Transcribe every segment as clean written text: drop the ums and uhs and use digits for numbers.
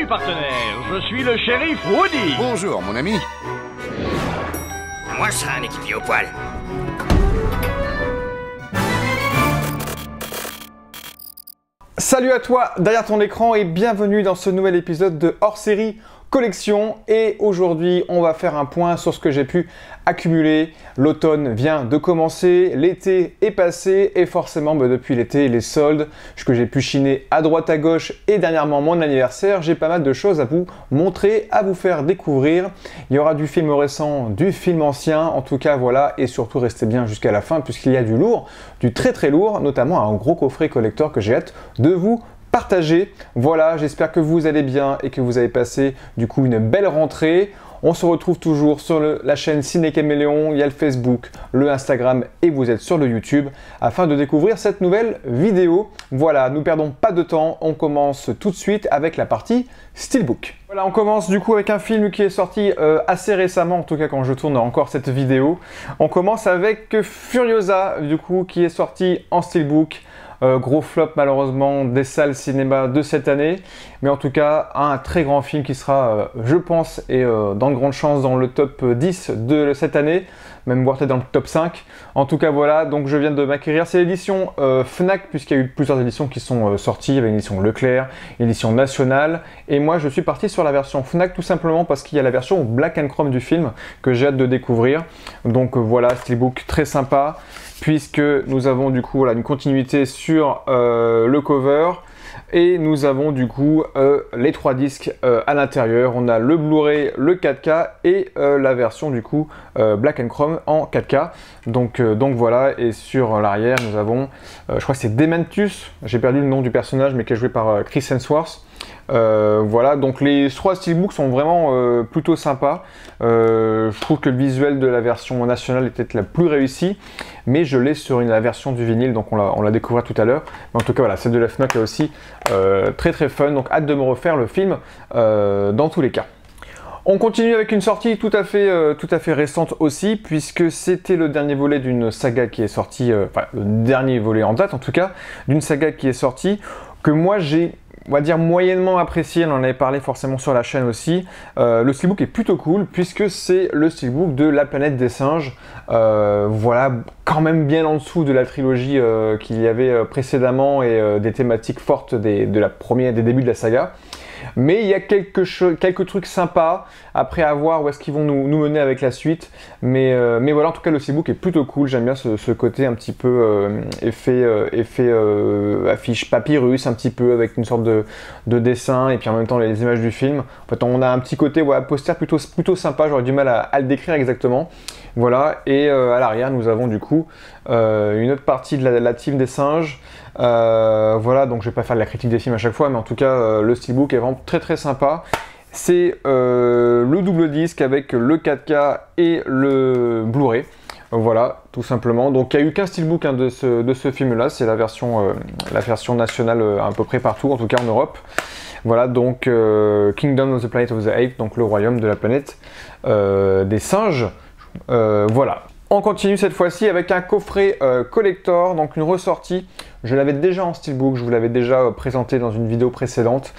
Salut partenaire, je suis le shérif Woody. Bonjour mon ami. Moi, je serai un équipier au poil. Salut à toi derrière ton écran et bienvenue dans ce nouvel épisode de hors-série collection. Et aujourd'hui, on va faire un point sur ce que j'ai pu accumuler. L'automne vient de commencer, l'été est passé et forcément depuis l'été, les soldes, ce que j'ai pu chiner à droite à gauche et dernièrement mon anniversaire, j'ai pas mal de choses à vous montrer, à vous faire découvrir. Il y aura du film récent, du film ancien, en tout cas voilà, et surtout restez bien jusqu'à la fin puisqu'il y a du lourd, du très lourd, notamment un gros coffret collector que j'ai hâte de vous partager. Voilà, j'espère que vous allez bien et que vous avez passé du coup une belle rentrée. On se retrouve toujours sur la chaîne Ciné Caméléon, il y a le Facebook, le Instagram et vous êtes sur le YouTube afin de découvrir cette nouvelle vidéo. Voilà, nous perdons pas de temps, on commence tout de suite avec la partie Steelbook. Voilà, on commence du coup avec un film qui est sorti assez récemment, en tout cas quand je tourne encore cette vidéo. On commence avec Furiosa, du coup, qui est sorti en Steelbook. Gros flop malheureusement des salles cinéma de cette année, mais en tout cas un très grand film qui sera, je pense, et dans de grandes chances dans le top 10 de cette année, même voire peut-être dans le top 5. En tout cas voilà, donc je viens de m'acquérir, c'est l'édition Fnac, puisqu'il y a eu plusieurs éditions qui sont sorties, il y avait une édition Leclerc, une édition nationale, et moi je suis parti sur la version Fnac tout simplement parce qu'il y a la version Black and Chrome du film que j'ai hâte de découvrir. Donc voilà, Steelbook très sympa, puisque nous avons du coup voilà, une continuité sur le cover et nous avons du coup les 3 disques à l'intérieur. On a le Blu-ray, le 4K et la version du coup Black and Chrome en 4K. Donc voilà, et sur l'arrière nous avons, je crois que c'est Dementus, j'ai perdu le nom du personnage mais qui est joué par Chris Hemsworth. Voilà, donc les 3 steelbooks sont vraiment plutôt sympas. Je trouve que le visuel de la version nationale est peut-être la plus réussie, mais je l'ai sur la version du vinyle, donc on la découvrira tout à l'heure. Mais en tout cas, voilà, celle de la Fnac est aussi très fun, donc hâte de me refaire le film dans tous les cas. On continue avec une sortie tout à fait récente aussi, puisque c'était le dernier volet d'une saga qui est sortie, enfin le dernier volet en date en tout cas, d'une saga qui est sortie, que moi j'ai, on va dire, moyennement apprécié, on en avait parlé forcément sur la chaîne aussi. Le steelbook est plutôt cool puisque c'est le steelbook de La Planète des Singes. Voilà, quand même bien en dessous de la trilogie qu'il y avait précédemment et des thématiques fortes des débuts de la saga. Mais il y a quelques trucs sympas, après à voir où est-ce qu'ils vont nous mener avec la suite. Mais voilà, en tout cas le steelbook est plutôt cool, j'aime bien ce côté un petit peu effet affiche papyrus, un petit peu avec une sorte de dessin et puis en même temps les images du film. En fait on a un petit côté poster plutôt sympa, j'aurais du mal à le décrire exactement. Voilà, et à l'arrière nous avons du coup une autre partie de la team des singes. Voilà, donc je vais pas faire de la critique des films à chaque fois, mais en tout cas le steelbook est vraiment très sympa. C'est le double disque avec le 4K et le Blu-ray. Voilà, tout simplement. Donc il n'y a eu qu'un steelbook de ce film-là, c'est la version nationale à peu près partout, en tout cas en Europe. Voilà, donc Kingdom of the Planet of the Apes, donc le royaume de la planète des singes. Voilà. On continue cette fois-ci avec un coffret collector, donc une ressortie. Je l'avais déjà en steelbook, je vous l'avais déjà présenté dans une vidéo précédente.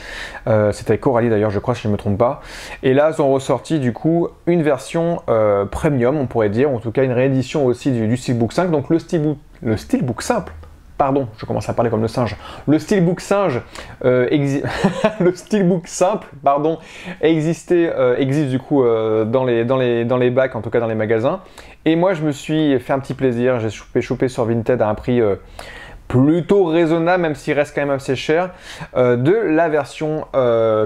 C'était avec Coralie d'ailleurs, je crois, si je ne me trompe pas. Et là, ils ont ressorti du coup une version premium, on pourrait dire, en tout cas une réédition aussi du Steelbook 5. Donc le Steelbook simple. Pardon, je commence à parler comme le singe. Le steelbook singe, le steelbook simple, pardon, existe du coup dans les bacs, en tout cas dans les magasins. Et moi, je me suis fait un petit plaisir. J'ai chopé sur Vinted à un prix plutôt raisonnable, même s'il reste quand même assez cher, de la version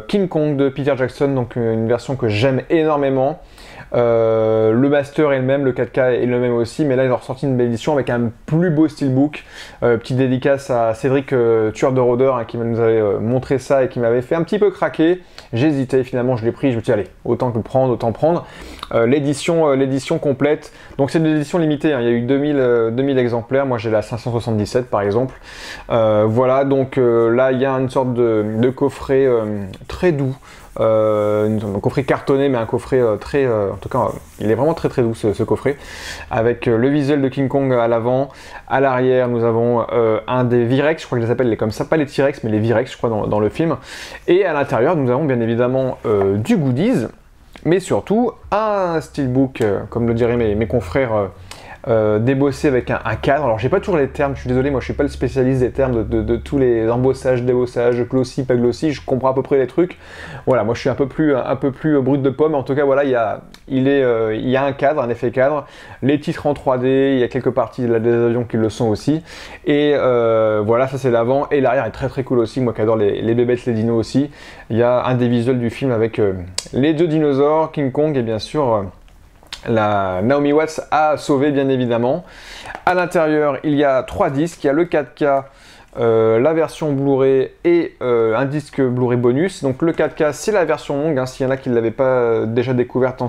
King Kong de Peter Jackson, donc une version que j'aime énormément. Le master est le même, le 4K est le même aussi, mais là ils ont ressorti une belle édition avec un plus beau steelbook. Petite dédicace à Cédric, tueur de rôdeurs, hein, qui nous avait montré ça et qui m'avait fait un petit peu craquer. J'hésitais, finalement je l'ai pris, je me suis dit allez, autant prendre. L'édition complète, donc c'est une édition limitée, hein. Il y a eu 2000 exemplaires, moi j'ai la 577 par exemple. Voilà, donc là il y a une sorte de coffret très doux, un coffret cartonné, mais un coffret très... en tout cas, il est vraiment très très doux ce coffret, avec le visuel de King Kong à l'avant. À l'arrière, nous avons un des Virex, je crois qu'ils les appellent comme ça, pas les T-Rex, mais les Virex, je crois, dans le film. Et à l'intérieur, nous avons bien évidemment du goodies, mais surtout un steelbook, comme le diraient mes confrères, débossé avec un cadre. Alors j'ai pas toujours les termes, je suis désolé, moi je suis pas le spécialiste des termes de tous les embossages, débossages, glossy, pas glossy, je comprends à peu près les trucs. Voilà, moi je suis un peu plus brut de pomme. En tout cas voilà, il y a un cadre, un effet cadre, les titres en 3D, il y a quelques parties des avions qui le sont aussi. Et voilà, ça c'est l'avant, et l'arrière est très très cool aussi, moi qui adore les bébêtes, les dinos aussi. Il y a un des visuels du film avec les deux dinosaures, King Kong et bien sûr la Naomi Watts a sauvé bien évidemment. À l'intérieur, il y a 3 disques, il y a le 4K, la version Blu-ray et un disque Blu-ray bonus. Donc le 4K, c'est la version longue, hein, s'il y en a qui ne l'avaient pas déjà découverte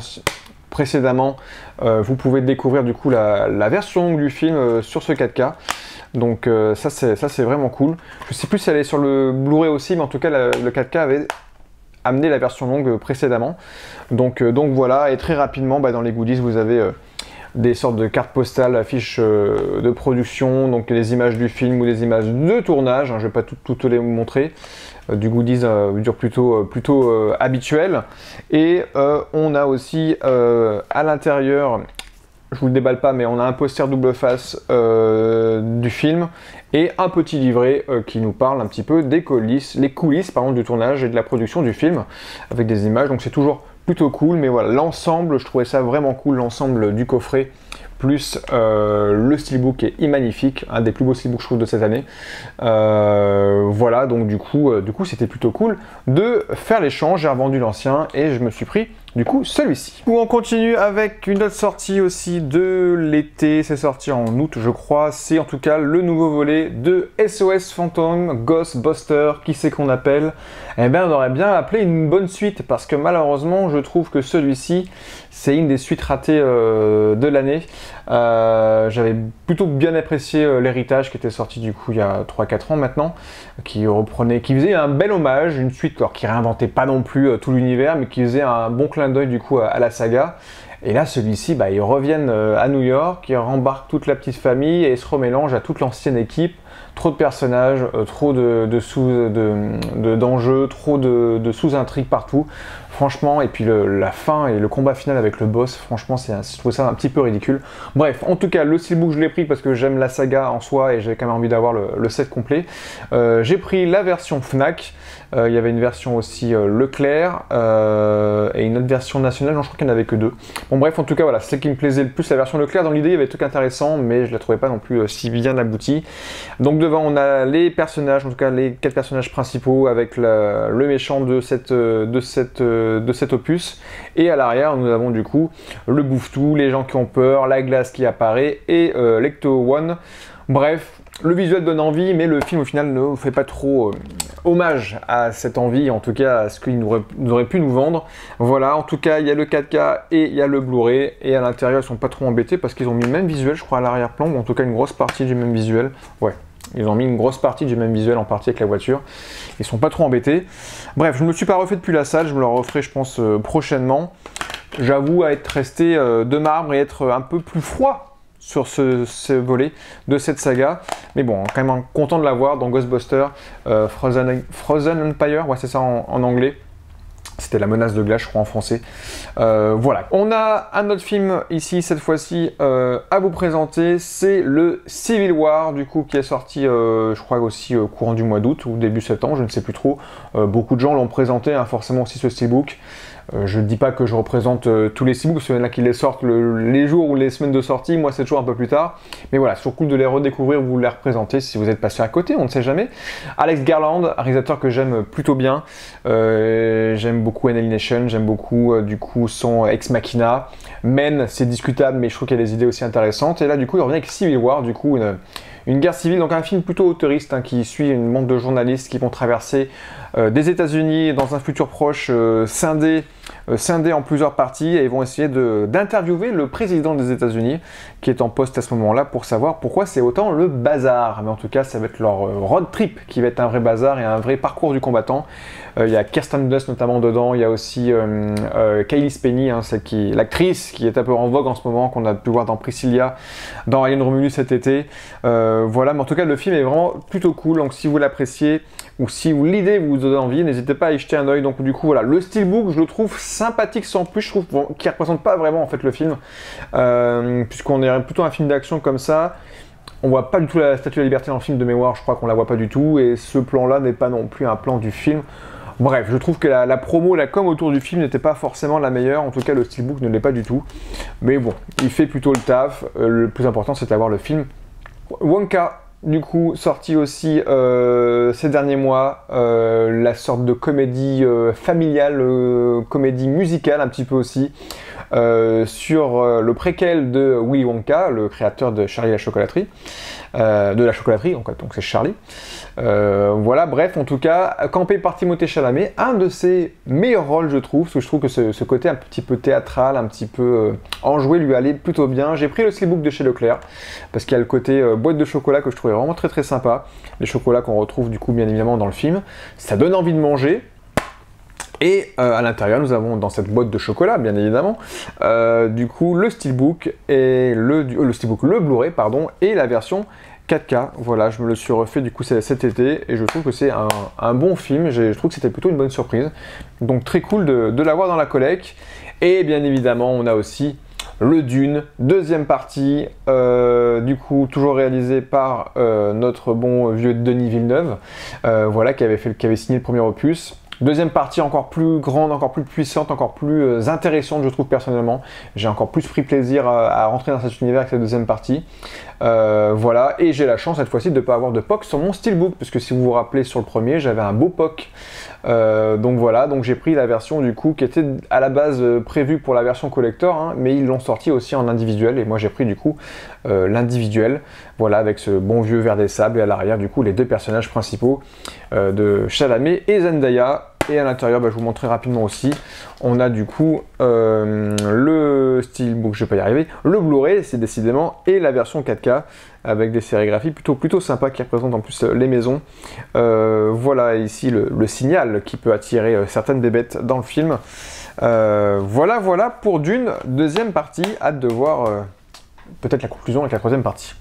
précédemment, vous pouvez découvrir du coup la version longue du film sur ce 4K. Donc ça c'est vraiment cool. Je sais plus si elle est sur le Blu-ray aussi, mais en tout cas le 4K avait amené la version longue précédemment. Donc voilà, et très rapidement dans les goodies vous avez des sortes de cartes postales, affiches de production, donc les images du film ou des images de tournage, hein, je ne vais pas toutes les montrer, du goodies plutôt habituel. Et on a aussi à l'intérieur, je vous le déballe pas, mais on a un poster double face du film et un petit livret qui nous parle un petit peu des coulisses, du tournage et de la production du film avec des images. Donc c'est toujours plutôt cool, mais voilà, l'ensemble, je trouvais ça vraiment cool, l'ensemble du coffret plus le steelbook est magnifique, un des plus beaux steelbooks je trouve de cette année. Voilà, donc du coup c'était plutôt cool de faire l'échange. J'ai revendu l'ancien et je me suis pris du coup celui-ci. On continue avec une autre sortie aussi de l'été, c'est sorti en août je crois, c'est en tout cas le nouveau volet de SOS Phantom Ghostbuster, qui c'est qu'on appelle? Eh bien on aurait bien appelé une bonne suite, parce que malheureusement je trouve que celui-ci c'est une des suites ratées de l'année. J'avais plutôt bien apprécié l'héritage qui était sorti du coup il y a 3-4 ans maintenant, qui faisait un bel hommage, une suite alors, qui réinventait pas non plus tout l'univers, mais qui faisait un bon clin d'œil du coup à la saga. Et là celui-ci, ils reviennent à New York, ils rembarquent toute la petite famille et se remélange à toute l'ancienne équipe. Trop de personnages, trop d'enjeux, trop de sous-intrigues partout. Franchement, et puis la fin et le combat final avec le boss, franchement, je trouve ça un petit peu ridicule. Bref, en tout cas, le steelbook, je l'ai pris parce que j'aime la saga en soi et j'ai quand même envie d'avoir le set complet. J'ai pris la version Fnac. Il y avait une version aussi Leclerc et une autre version nationale, je crois qu'il n'y en avait que 2. Bon bref, en tout cas voilà, c'est celle qui me plaisait le plus, la version Leclerc. Dans l'idée il y avait des trucs intéressants, mais je la trouvais pas non plus si bien aboutie. Donc devant on a les personnages, en tout cas les 4 personnages principaux avec le méchant de cet opus. Et à l'arrière nous avons du coup le bouffe-tout, les gens qui ont peur, la glace qui apparaît et l'Ecto One. Bref, le visuel donne envie, mais le film au final ne fait pas trop hommage à cette envie, en tout cas à ce qu'il aurait pu nous vendre. Voilà, en tout cas il y a le 4K et il y a le Blu-ray, et à l'intérieur ils sont pas trop embêtés parce qu'ils ont mis le même visuel je crois à l'arrière-plan, ou en tout cas une grosse partie du même visuel. Ouais, ils ont mis une grosse partie du même visuel en partie avec la voiture. Ils sont pas trop embêtés. Bref, je ne me suis pas refait depuis la salle, je me le referai je pense prochainement. J'avoue à être resté de marbre et être un peu plus froid sur ce volet de cette saga, mais bon, quand même content de l'avoir dans Ghostbusters, Frozen Empire, ouais c'est ça en anglais. C'était la menace de glace, je crois, en français. Voilà. On a un autre film ici, cette fois-ci, à vous présenter. C'est le Civil War, du coup, qui est sorti, je crois, aussi courant du mois d'août ou début septembre, je ne sais plus trop. Beaucoup de gens l'ont présenté, hein, forcément aussi ce steelbook. Je ne dis pas que je représente tous les steelbooks, parce qu'il y en a qui les sortent les jours ou les semaines de sortie, moi c'est toujours un peu plus tard. Mais voilà, c'est toujours cool de les redécouvrir, vous les représenter si vous êtes passé à côté, on ne sait jamais. Alex Garland, réalisateur que j'aime plutôt bien. J'aime beaucoup Annihilation, j'aime beaucoup du coup son Ex Machina. Men, c'est discutable, mais je trouve qu'il y a des idées aussi intéressantes. Et là du coup il revient avec Civil War, du coup une guerre civile, donc un film plutôt autoriste hein, qui suit une bande de journalistes qui vont traverser des États-Unis dans un futur proche scindé en plusieurs parties, et ils vont essayer d'interviewer le président des États-Unis qui est en poste à ce moment-là pour savoir pourquoi c'est autant le bazar. Mais en tout cas, ça va être leur road trip qui va être un vrai bazar et un vrai parcours du combattant. Il y a Kirsten Dunst notamment dedans, il y a aussi Kailee Spaeny, hein, l'actrice qui est un peu en vogue en ce moment, qu'on a pu voir dans Priscilla, dans Alien Romulus cet été. Voilà, mais en tout cas le film est vraiment plutôt cool, donc si vous l'appréciez, ou si l'idée vous donne envie, n'hésitez pas à y jeter un oeil. Donc du coup voilà, le steelbook je le trouve sympathique sans plus, je trouve qu'il ne représente pas vraiment en fait le film, puisqu'on est plutôt un film d'action comme ça. On voit pas du tout la Statue de la Liberté dans le film de mémoire, je crois qu'on la voit pas du tout, et ce plan là n'est pas non plus un plan du film. Bref, je trouve que la promo, la com autour du film n'était pas forcément la meilleure, en tout cas le steelbook ne l'est pas du tout. Mais bon, il fait plutôt le taf, le plus important c'est d'avoir le film. Wonka, du coup, sorti aussi ces derniers mois, la sorte de comédie familiale, comédie musicale un petit peu aussi, sur le préquel de Willy Wonka, le créateur de Charlie et la chocolaterie, donc c'est Charlie. Voilà, bref, en tout cas, campé par Timothée Chalamet, un de ses meilleurs rôles, je trouve, parce que je trouve que ce côté un petit peu théâtral, un petit peu enjoué lui allait plutôt bien. J'ai pris le steelbook de chez Leclerc, parce qu'il y a le côté boîte de chocolat que je trouvais vraiment très très sympa, les chocolats qu'on retrouve du coup bien évidemment dans le film. Ça donne envie de manger. Et à l'intérieur, nous avons dans cette boîte de chocolat, bien évidemment, du coup le steelbook et le Blu-ray, pardon, et la version 4K. Voilà, je me le suis refait du coup cet été et je trouve que c'est un bon film. Je trouve que c'était plutôt une bonne surprise. Donc très cool de l'avoir dans la collecte. Et bien évidemment, on a aussi le Dune, deuxième partie, du coup toujours réalisé par notre bon vieux Denis Villeneuve, voilà, qui avait signé le premier opus. Deuxième partie encore plus grande, encore plus puissante, encore plus intéressante, je trouve personnellement. J'ai encore plus pris plaisir à rentrer dans cet univers avec cette deuxième partie. Voilà, et j'ai la chance cette fois-ci de ne pas avoir de POC sur mon steelbook, puisque si vous vous rappelez sur le premier, j'avais un beau POC. Donc voilà, donc j'ai pris la version du coup qui était à la base prévue pour la version collector, hein, mais ils l'ont sorti aussi en individuel, et moi j'ai pris du coup l'individuel, voilà, avec ce bon vieux vert des sables, et à l'arrière du coup les deux personnages principaux de Chalamet et Zendaya. Et à l'intérieur, je vous montrerai rapidement aussi, on a du coup le steelbook, je vais pas y arriver, le Blu-ray, c'est décidément, et la version 4K, avec des sérigraphies plutôt sympas qui représentent en plus les maisons. Voilà ici le signal qui peut attirer certaines des bêtes dans le film. Voilà pour Dune, deuxième partie, hâte de voir peut-être la conclusion avec la troisième partie.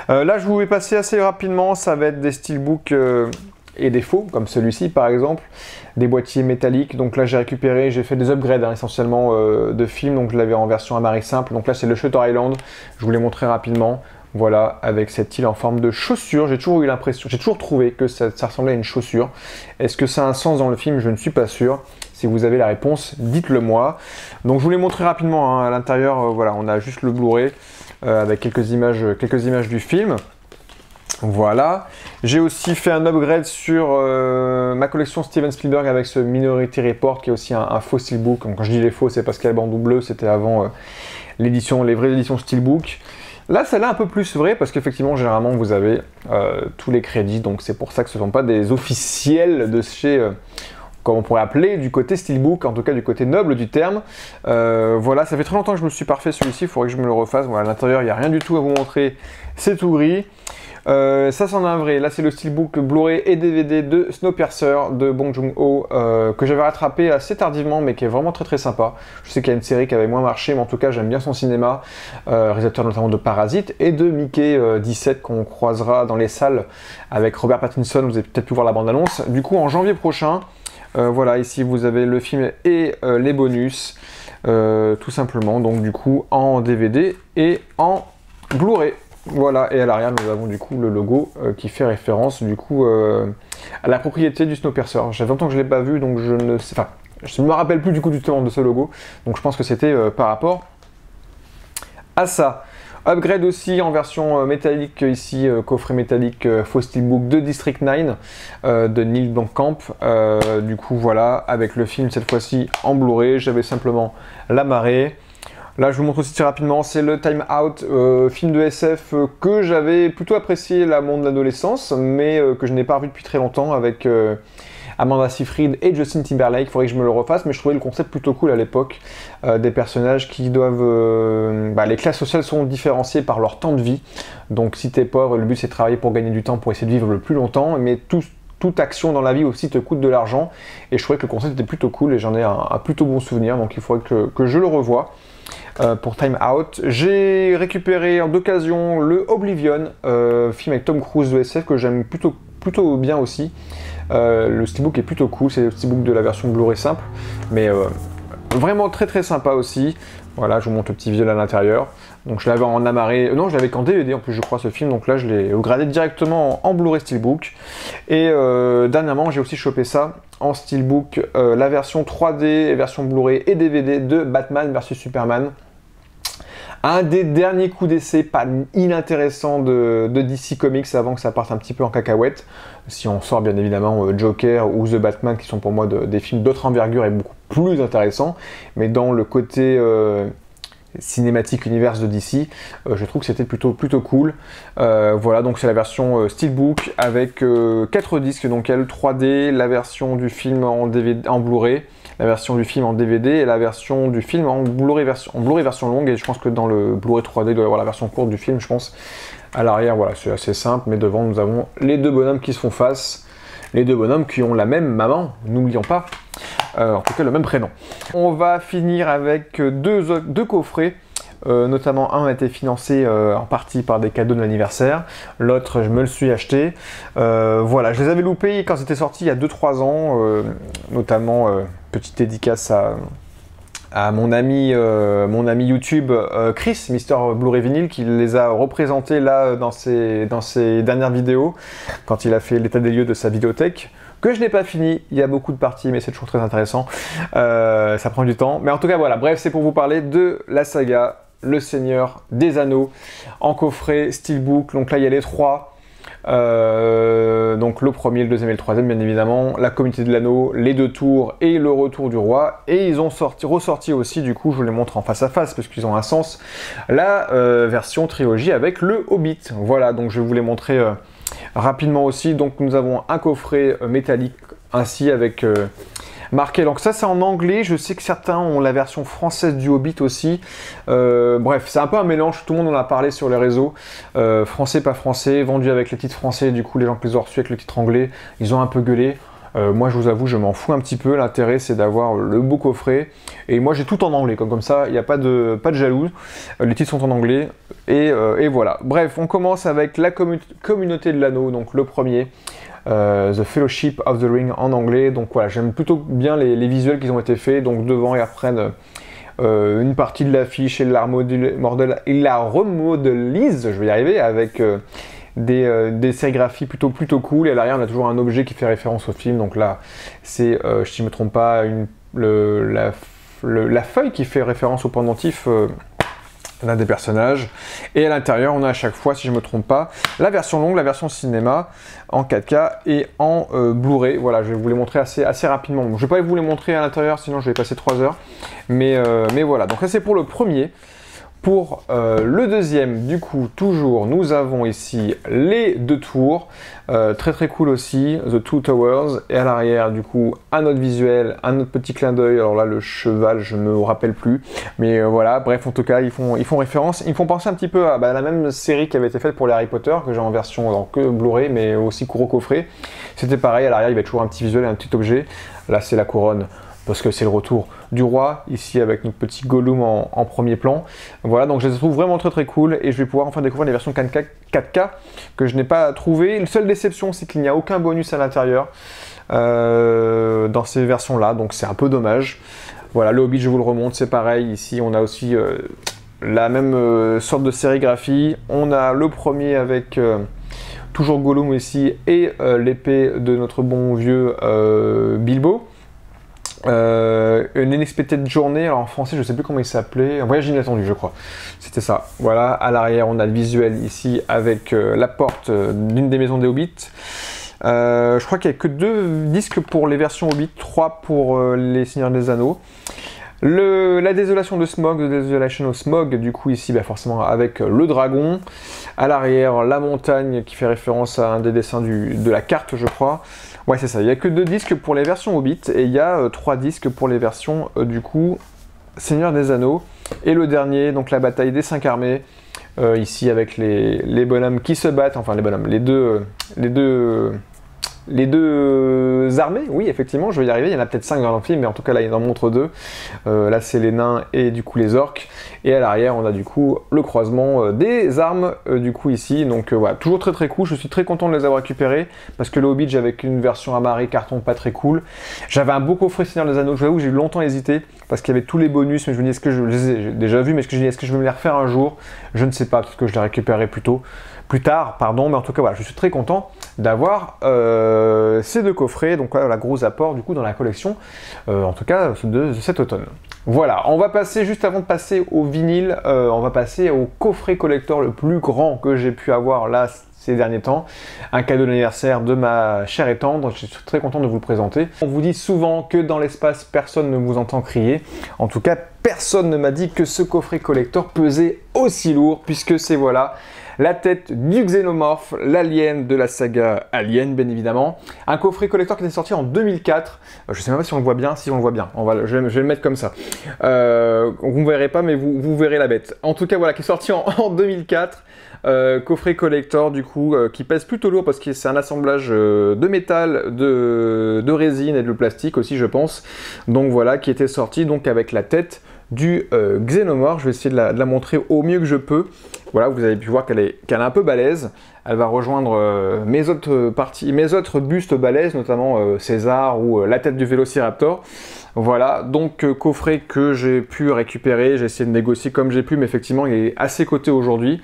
Là je vous vais passer assez rapidement, ça va être des steelbooks et des faux, comme celui-ci par exemple, des boîtiers métalliques. Donc là j'ai fait des upgrades essentiellement de films, donc je l'avais en version Amari simple, donc là c'est le Shutter Island, je vous l'ai montré rapidement. Voilà, avec cette île en forme de chaussure, j'ai toujours trouvé que ça ressemblait à une chaussure. Est-ce que ça a un sens dans le film? Je ne suis pas sûr. Si vous avez la réponse, dites-le moi. Donc je vous l'ai montré rapidement, hein. À l'intérieur, voilà, on a juste le Blu-ray avec quelques images du film. Voilà, j'ai aussi fait un upgrade sur ma collection Steven Spielberg avec ce Minority Report qui est aussi un faux steelbook. Donc, quand je dis les faux, c'est parce qu'il y a le bandeau bleu, c'était avant les vraies éditions steelbook. Là, celle-là un peu plus vrai parce qu'effectivement, généralement, vous avez tous les crédits, donc c'est pour ça que ce ne sont pas des officiels de chez, comme on pourrait appeler, du côté steelbook, en tout cas du côté noble du terme. Voilà, ça fait très longtemps que je me suis pas refait celui-ci, il faudrait que je me le refasse. Voilà, à l'intérieur, il n'y a rien du tout à vous montrer, c'est tout gris. Ça c'en est un vrai, là c'est le steelbook Blu-ray et DVD de Snowpiercer de Bong Joon-ho que j'avais rattrapé assez tardivement mais qui est vraiment très sympa. Je sais qu'il y a une série qui avait moins marché mais en tout cas j'aime bien son cinéma, réalisateur notamment de Parasite et de Mickey 17 qu'on croisera dans les salles avec Robert Pattinson, vous avez peut-être pu voir la bande-annonce. Du coup en janvier prochain, voilà, ici vous avez le film et les bonus, tout simplement, donc du coup en DVD et en Blu-ray. Voilà, et à l'arrière nous avons du coup le logo qui fait référence du coup à la propriété du Snowpiercer. J'avais longtemps que je ne l'ai pas vu, donc je ne sais, enfin, je ne me rappelle plus du coup du temps de ce logo, donc je pense que c'était par rapport à ça. Upgrade aussi en version métallique ici, coffret métallique faux steelbook de District 9 de Neil Blomkamp. Du coup voilà, avec le film cette fois-ci en Blu-ray, j'avais simplement la marée. Là je vous montre aussi très rapidement, c'est le Time Out, film de SF que j'avais plutôt apprécié là, mon adolescence, mais que je n'ai pas revu depuis très longtemps avec Amanda Seyfried et Justin Timberlake. Il faudrait que je me le refasse, mais je trouvais le concept plutôt cool à l'époque, des personnages qui doivent... les classes sociales sont différenciées par leur temps de vie, donc si t'es pauvre, le but c'est de travailler pour gagner du temps, pour essayer de vivre le plus longtemps, mais toute action dans la vie aussi te coûte de l'argent. Et je trouvais que le concept était plutôt cool et j'en ai un plutôt bon souvenir. Donc il faudrait que je le revoie. Pour Time Out, j'ai récupéré d'occasion le Oblivion, film avec Tom Cruise de SF que j'aime plutôt bien aussi. Le steelbook est plutôt cool, c'est le steelbook de la version Blu-ray simple, mais vraiment très sympa aussi. Voilà, je vous montre le petit visuel à l'intérieur. Donc je l'avais en amarré, non je l'avais qu'en DVD en plus je crois ce film, donc là je l'ai gradé directement en Blu-ray steelbook. Et dernièrement j'ai aussi chopé ça en steelbook, la version 3D, version Blu-ray et DVD de Batman vs Superman. Un des derniers coups d'essai pas inintéressants de DC Comics avant que ça parte un petit peu en cacahuète. Si on sort bien évidemment Joker ou The Batman qui sont pour moi des films d'autre envergure et beaucoup plus intéressants. Mais dans le côté cinématique univers de DC, je trouve que c'était plutôt cool. Voilà, donc c'est la version Steelbook avec 4 disques, donc elle 3D, la version du film en DVD, en Blu-ray, la version du film en DVD et la version du film en Blu-ray version longue. Et je pense que dans le Blu-ray 3D, il doit y avoir la version courte du film, je pense. À l'arrière, voilà, c'est assez simple, mais devant, nous avons les deux bonhommes qui se font face. Les deux bonhommes qui ont la même maman, n'oublions pas, en tout cas le même prénom. On va finir avec deux coffrets, notamment un a été financé en partie par des cadeaux de l'anniversaire, l'autre je me le suis acheté. Voilà, je les avais loupés quand c'était sorti il y a 2-3 ans, notamment petite dédicace à mon ami YouTube Chris, Mister Blu-ray Vinyl, qui les a représentés là dans ses dernières vidéos, quand il a fait l'état des lieux de sa vidéothèque, que je n'ai pas fini, il y a beaucoup de parties, mais c'est toujours très intéressant, ça prend du temps. Mais en tout cas voilà, bref, c'est pour vous parler de la saga Le Seigneur des Anneaux, en coffret Steelbook, donc là il y a les 3. Donc le premier, le deuxième et le troisième bien évidemment, la Communauté de l'Anneau, les 2 tours et le Retour du Roi, et ils ont ressorti aussi, du coup je vous les montre en face à face parce qu'ils ont un sens, la version trilogie avec le Hobbit. Voilà, donc je vais vous les montrer rapidement aussi. Donc nous avons un coffret métallique ainsi avec marqué, donc ça c'est en anglais, je sais que certains ont la version française du Hobbit aussi, bref c'est un peu un mélange, tout le monde en a parlé sur les réseaux, français pas français, vendu avec les titres français, du coup les gens qui les ont reçus avec le titre anglais, ils ont un peu gueulé. Moi je vous avoue je m'en fous un petit peu, l'intérêt c'est d'avoir le beau coffret, et moi j'ai tout en anglais, comme ça il n'y a pas de jaloux, les titres sont en anglais, et voilà. Bref, on commence avec la Communauté de l'Anneau, donc le premier, The Fellowship of the Ring en anglais. Donc voilà, j'aime plutôt bien les visuels qui ont été faits, donc devant ils reprennent une partie de l'affiche et la remodelisent, je vais y arriver, avec des sérigraphies plutôt cool, et à l'arrière on a toujours un objet qui fait référence au film, donc là c'est, si je ne me trompe pas, la feuille qui fait référence au pendentif d'un des personnages, et à l'intérieur on a à chaque fois, si je ne me trompe pas, la version longue, la version cinéma en 4K et en Blu-ray. Voilà, je vais vous les montrer assez rapidement. Je ne vais pas vous les montrer à l'intérieur, sinon je vais passer 3 heures, mais voilà, donc ça c'est pour le premier. Pour le deuxième, du coup, toujours, nous avons ici les 2 tours, très cool aussi, The Two Towers, et à l'arrière, du coup, un autre visuel, un autre petit clin d'œil. Alors là, le cheval, je me rappelle plus, mais voilà, bref, en tout cas, ils font référence, ils me font penser un petit peu à la même série qui avait été faite pour les Harry Potter, que j'ai en version que Blu-ray, mais aussi gros coffret. C'était pareil, à l'arrière, il y avait toujours un petit visuel et un petit objet. Là, c'est la couronne, parce que c'est le retour du roi, ici avec notre petit Gollum en premier plan. Voilà, donc je les trouve vraiment très cool, et je vais pouvoir enfin découvrir les versions 4K que je n'ai pas trouvé. Une seule déception, c'est qu'il n'y a aucun bonus à l'intérieur dans ces versions-là, donc c'est un peu dommage. Voilà, le Hobbit, je vous le remonte, c'est pareil. Ici, on a aussi la même sorte de sérigraphie. On a le premier avec toujours Gollum ici, et l'épée de notre bon vieux Bilbo. Une Unexpected Journey, alors en français je sais plus comment il s'appelait, un voyage inattendu je crois, c'était ça. Voilà, à l'arrière on a le visuel ici avec la porte d'une des maisons des Hobbits. Je crois qu'il n'y a que 2 disques pour les versions Hobbit, 3 pour les Seigneurs des Anneaux. La désolation de Smog, The Desolation of Smog, du coup ici forcément avec le dragon. À l'arrière, la montagne qui fait référence à un des dessins de la carte je crois. Ouais c'est ça, il n'y a que 2 disques pour les versions Hobbit, et il y a 3 disques pour les versions du coup Seigneur des Anneaux. Et le dernier, donc la bataille des 5 armées, ici avec les bonhommes qui se battent, enfin les bonhommes, les deux les deux armées, oui, effectivement, je vais y arriver. Il y en a peut-être 5 dans le film, mais en tout cas, là, il en montre 2. Là, c'est les nains et du coup les orques. Et à l'arrière, on a du coup le croisement des armes, du coup, ici. Donc, voilà, toujours très très cool. Je suis très content de les avoir récupérés parce que le Hobbit, j'avais qu'une version amarrée carton pas très cool. J'avais un beau coffret Seigneur des Anneaux. Je vous avoue, j'ai eu longtemps hésité parce qu'il y avait tous les bonus, mais je me dis, est-ce que je les ai déjà vus, mais est-ce que je vais me les refaire un jour? Je ne sais pas, peut-être que je les récupérerai plus tard, pardon, mais en tout cas voilà, je suis très content d'avoir ces 2 coffrets, donc voilà, gros apport du coup dans la collection, en tout cas de cet automne. Voilà, on va passer, juste avant de passer au vinyle, on va passer au coffret collector le plus grand que j'ai pu avoir là ces derniers temps, un cadeau d'anniversaire de ma chère et tendre, je suis très content de vous le présenter. On vous dit souvent que dans l'espace, personne ne vous entend crier, en tout cas personne ne m'a dit que ce coffret collector pesait aussi lourd, puisque c'est voilà, la tête du xénomorphe, l'alien de la saga Alien, bien évidemment. Un coffret collector qui était sorti en 2004. Je ne sais même pas si on le voit bien. Si on le voit bien, je vais le mettre comme ça. Vous ne verrez pas, mais vous verrez la bête. En tout cas, voilà, qui est sorti en 2004. Coffret collector, du coup, qui pèse plutôt lourd parce que c'est un assemblage de métal, de résine et de plastique aussi, je pense. Donc voilà, qui était sorti donc avec la tête du xénomorphe. Je vais essayer de la montrer au mieux que je peux. Voilà, vous avez pu voir qu'elle est un peu balèze. Elle va rejoindre mes autres bustes balèzes, notamment César ou la tête du Vélociraptor. Voilà, donc coffret que j'ai pu récupérer, j'ai essayé de négocier comme j'ai pu, mais effectivement il est assez coté aujourd'hui.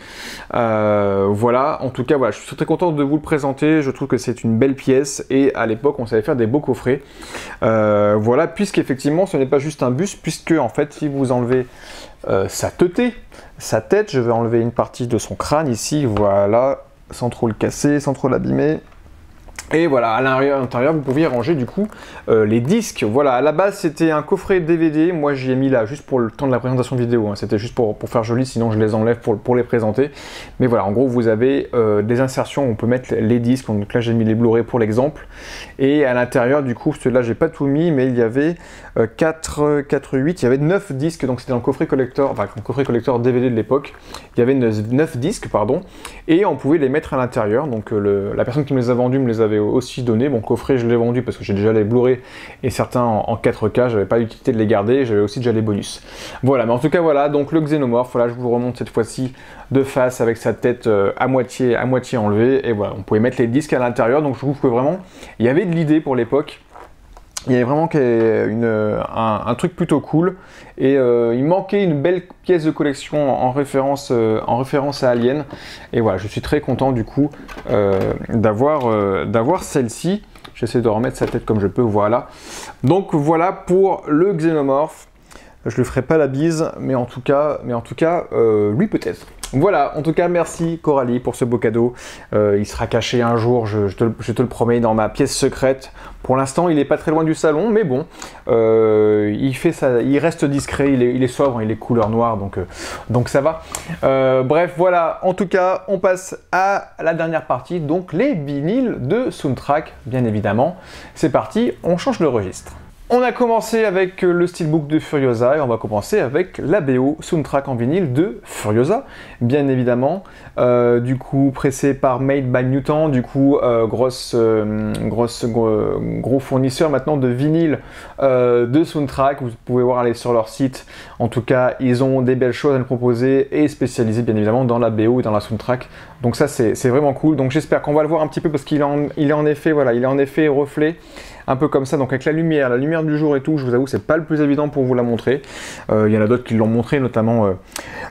Voilà, en tout cas voilà, je suis très content de vous le présenter, je trouve que c'est une belle pièce et à l'époque on savait faire des beaux coffrets. Voilà, puisqu'effectivement ce n'est pas juste un buste, puisque en fait si vous enlevez sa tête, je vais enlever une partie de son crâne ici, voilà, sans trop le casser, sans trop l'abîmer. Et voilà, à l'intérieur, vous pouviez ranger du coup les disques. Voilà, à la base, c'était un coffret DVD. Moi, j'y ai mis là, juste pour le temps de la présentation vidéo. Hein. C'était juste pour faire joli, sinon je les enlève pour les présenter. Mais voilà, en gros, vous avez des insertions où on peut mettre les disques. Donc là, j'ai mis les Blu-ray pour l'exemple. Et à l'intérieur, du coup, celui-là, j'ai pas tout mis, mais il y avait 4, 8, il y avait 9 disques. Donc c'était dans le coffret collector, enfin, le coffret collector DVD de l'époque. Il y avait 9 disques, pardon. Et on pouvait les mettre à l'intérieur. Donc la personne qui me les a vendus me les avait aussi donné. Bon, coffret, je l'ai vendu parce que j'ai déjà les Blu-ray et certains en 4K, j'avais pas l'utilité de les garder, j'avais aussi déjà les bonus. Voilà, mais en tout cas, voilà, donc le xénomorphe, voilà, je vous le remonte cette fois-ci de face avec sa tête à moitié enlevée, et voilà, on pouvait mettre les disques à l'intérieur, donc je trouve que vraiment, il y avait de l'idée pour l'époque. Il y avait vraiment un truc plutôt cool et il manquait une belle pièce de collection en référence à Alien. Et voilà, je suis très content du coup d'avoir celle-ci. J'essaie de remettre sa tête comme je peux, voilà. Donc voilà pour le xénomorphe. Je lui ferai pas la bise, mais en tout cas lui peut-être. Voilà, en tout cas, merci Coralie pour ce beau cadeau. Il sera caché un jour, je te le promets, dans ma pièce secrète. Pour l'instant, il n'est pas très loin du salon, mais bon, il reste discret, il est sobre, il est couleur noire, donc ça va. Bref, voilà, en tout cas, on passe à la dernière partie, donc les vinyles de soundtrack, bien évidemment. C'est parti, on change de registre. On a commencé avec le steelbook de Furiosa et on va commencer avec la BO soundtrack en vinyle de Furiosa, bien évidemment. Du coup, pressé par Made by Mutant, du coup, gros fournisseur maintenant de vinyle de soundtrack. Vous pouvez voir aller sur leur site. En tout cas, ils ont des belles choses à nous proposer et spécialisés bien évidemment dans la BO et dans la soundtrack. Donc ça, c'est vraiment cool. Donc j'espère qu'on va le voir un petit peu parce qu'il est en effet, voilà, il est en effet reflet. Un peu comme ça, donc avec la lumière du jour et tout, je vous avoue, c'est pas le plus évident pour vous la montrer. Il y en a d'autres qui l'ont montré, notamment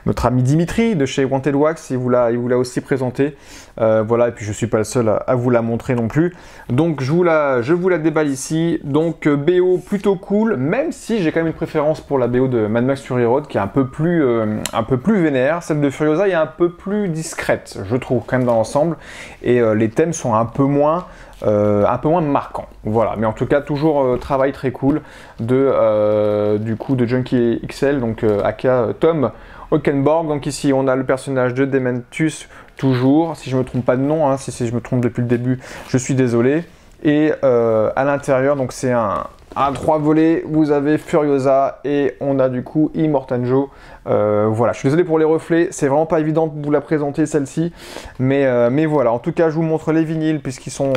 notre ami Dimitri de chez Wanted Wax, il vous l'a aussi présenté. Voilà, et puis je suis pas le seul à vous la montrer non plus. Donc je vous la déballe ici. Donc BO plutôt cool, même si j'ai quand même une préférence pour la BO de Mad Max Fury Road, qui est un peu plus vénère. Celle de Furiosa est un peu plus discrète, je trouve, quand même dans l'ensemble. Et les thèmes sont un peu moins marquant. Voilà, mais en tout cas toujours travail très cool du coup de Junkie XL, donc aka Tom Hockenborg. Donc ici on a le personnage de Dementus toujours, si je me trompe pas de nom, hein, si je me trompe depuis le début, je suis désolé. Et à l'intérieur, donc c'est un à 3 volets, vous avez Furiosa et on a du coup Immortan Joe. Voilà, je suis désolé pour les reflets, c'est vraiment pas évident de vous la présenter celle-ci, mais voilà, en tout cas je vous montre les vinyles puisqu'ils sont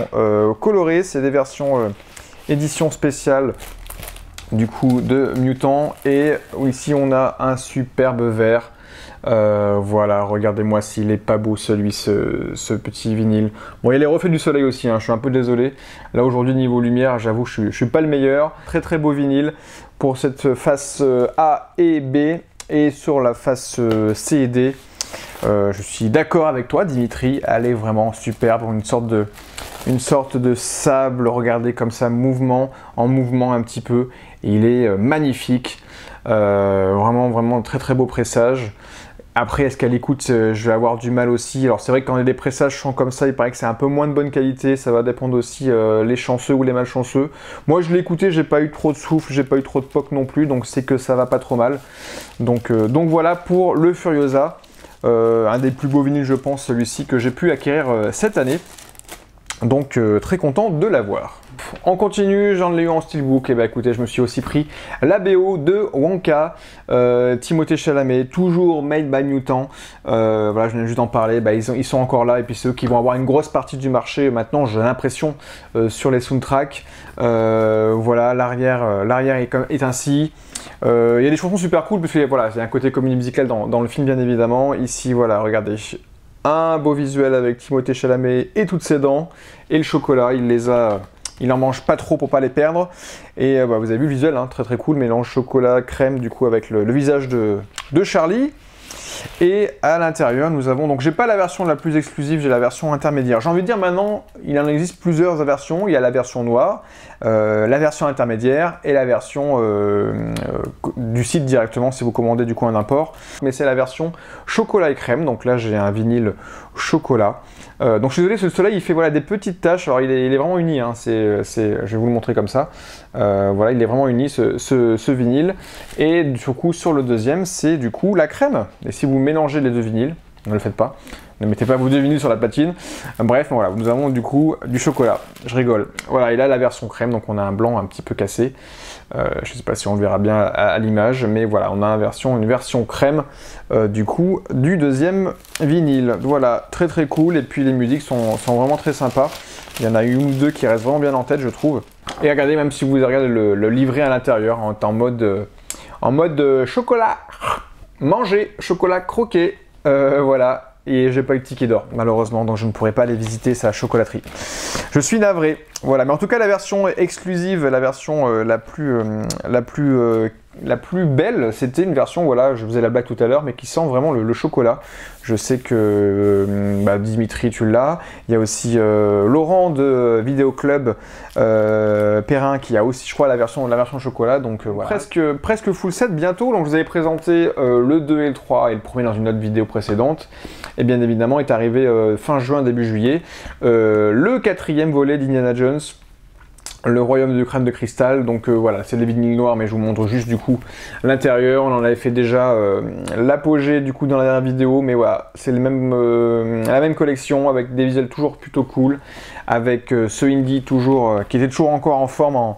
colorés, c'est des versions édition spéciale du coup de Mutant, et ici on a un superbe vert. Voilà, regardez-moi s'il est pas beau ce petit vinyle. Bon, il y a les reflets du soleil aussi, hein, je suis un peu désolé. Là aujourd'hui niveau lumière, j'avoue je suis pas le meilleur. Très très beau vinyle pour cette face A et B, et sur la face C et D. Je suis d'accord avec toi Dimitri, elle est vraiment superbe, une sorte de sable, regardez comme ça, en mouvement un petit peu. Il est magnifique, vraiment très très beau pressage. Après, est-ce qu'à l'écoute, je vais avoir du mal aussi? Alors c'est vrai que quand les pressages sont comme ça, il paraît que c'est un peu moins de bonne qualité, ça va dépendre aussi les chanceux ou les malchanceux. Moi je l'ai écouté, j'ai pas eu trop de souffle, j'ai pas eu trop de poc non plus, donc c'est que ça va pas trop mal. Donc voilà pour le Furiosa, un des plus beaux vinyles je pense, celui-ci que j'ai pu acquérir cette année. Donc très content de l'avoir. On continue, j'en ai eu en steelbook, et bah écoutez, je me suis aussi pris la BO de Wonka, Timothée Chalamet, toujours made by Mutant. Voilà, je viens juste d'en parler, bah, ils sont encore là, et puis ceux qui vont avoir une grosse partie du marché maintenant, j'ai l'impression, sur les soundtracks. Voilà, l'arrière est ainsi. Il y a des chansons super cool, parce que voilà, il y a un côté comédie musicale dans le film bien évidemment. Ici, voilà, regardez. Un beau visuel avec Timothée Chalamet et toutes ses dents, et le chocolat, il en mange pas trop pour pas les perdre, et bah, vous avez vu le visuel, hein, très très cool, mélange chocolat crème du coup avec le visage de Charlie. Et à l'intérieur nous avons, donc j'ai pas la version la plus exclusive, j'ai la version intermédiaire. J'ai envie de dire maintenant, il en existe plusieurs versions, il y a la version noire, la version intermédiaire et la version du site directement si vous commandez du coup un import. Mais c'est la version chocolat et crème, donc là j'ai un vinyle chocolat. Donc je suis désolé, ce soleil il fait voilà, des petites taches, alors il est vraiment uni, hein, je vais vous le montrer comme ça. Voilà, il est vraiment uni ce vinyle. Et du coup sur le deuxième c'est du coup la crème. Et si vous mélangez les deux vinyles, ne le faites pas, ne mettez pas vos deux vinyles sur la platine. Bref, voilà, nous avons du coup du chocolat, je rigole. Voilà, et là la version crème, donc on a un blanc un petit peu cassé. Je ne sais pas si on le verra bien à l'image, mais voilà, on a une version crème du coup du deuxième vinyle. Voilà, très très cool, et puis les musiques sont vraiment très sympas. Il y en a une ou deux qui restent vraiment bien en tête, je trouve. Et regardez, même si vous regardez le livret à l'intérieur, en mode chocolat, manger, chocolat croqué, voilà. Et j'ai pas eu de ticket d'or malheureusement, donc je ne pourrai pas aller visiter sa chocolaterie. Je suis navré. Voilà, mais en tout cas la version exclusive, la version la plus belle, c'était une version, voilà, je faisais la blague tout à l'heure, mais qui sent vraiment le chocolat. Je sais que Dimitri, tu l'as. Il y a aussi Laurent de Vidéo Club Perrin qui a aussi, je crois, la version chocolat. Donc voilà. Presque full set bientôt. Donc je vous avais présenté le 2 et le 3 et le premier dans une autre vidéo précédente. Et bien évidemment est arrivé fin juin, début juillet, le 4e volet d'Indiana Jones. Le royaume de crâne de cristal, donc voilà, c'est des vinyles noirs, mais je vous montre juste du coup l'intérieur. On en avait fait déjà l'apogée du coup dans la dernière vidéo, mais voilà, c'est la même collection avec des visuels toujours plutôt cool, avec ce Indy toujours qui était toujours encore en forme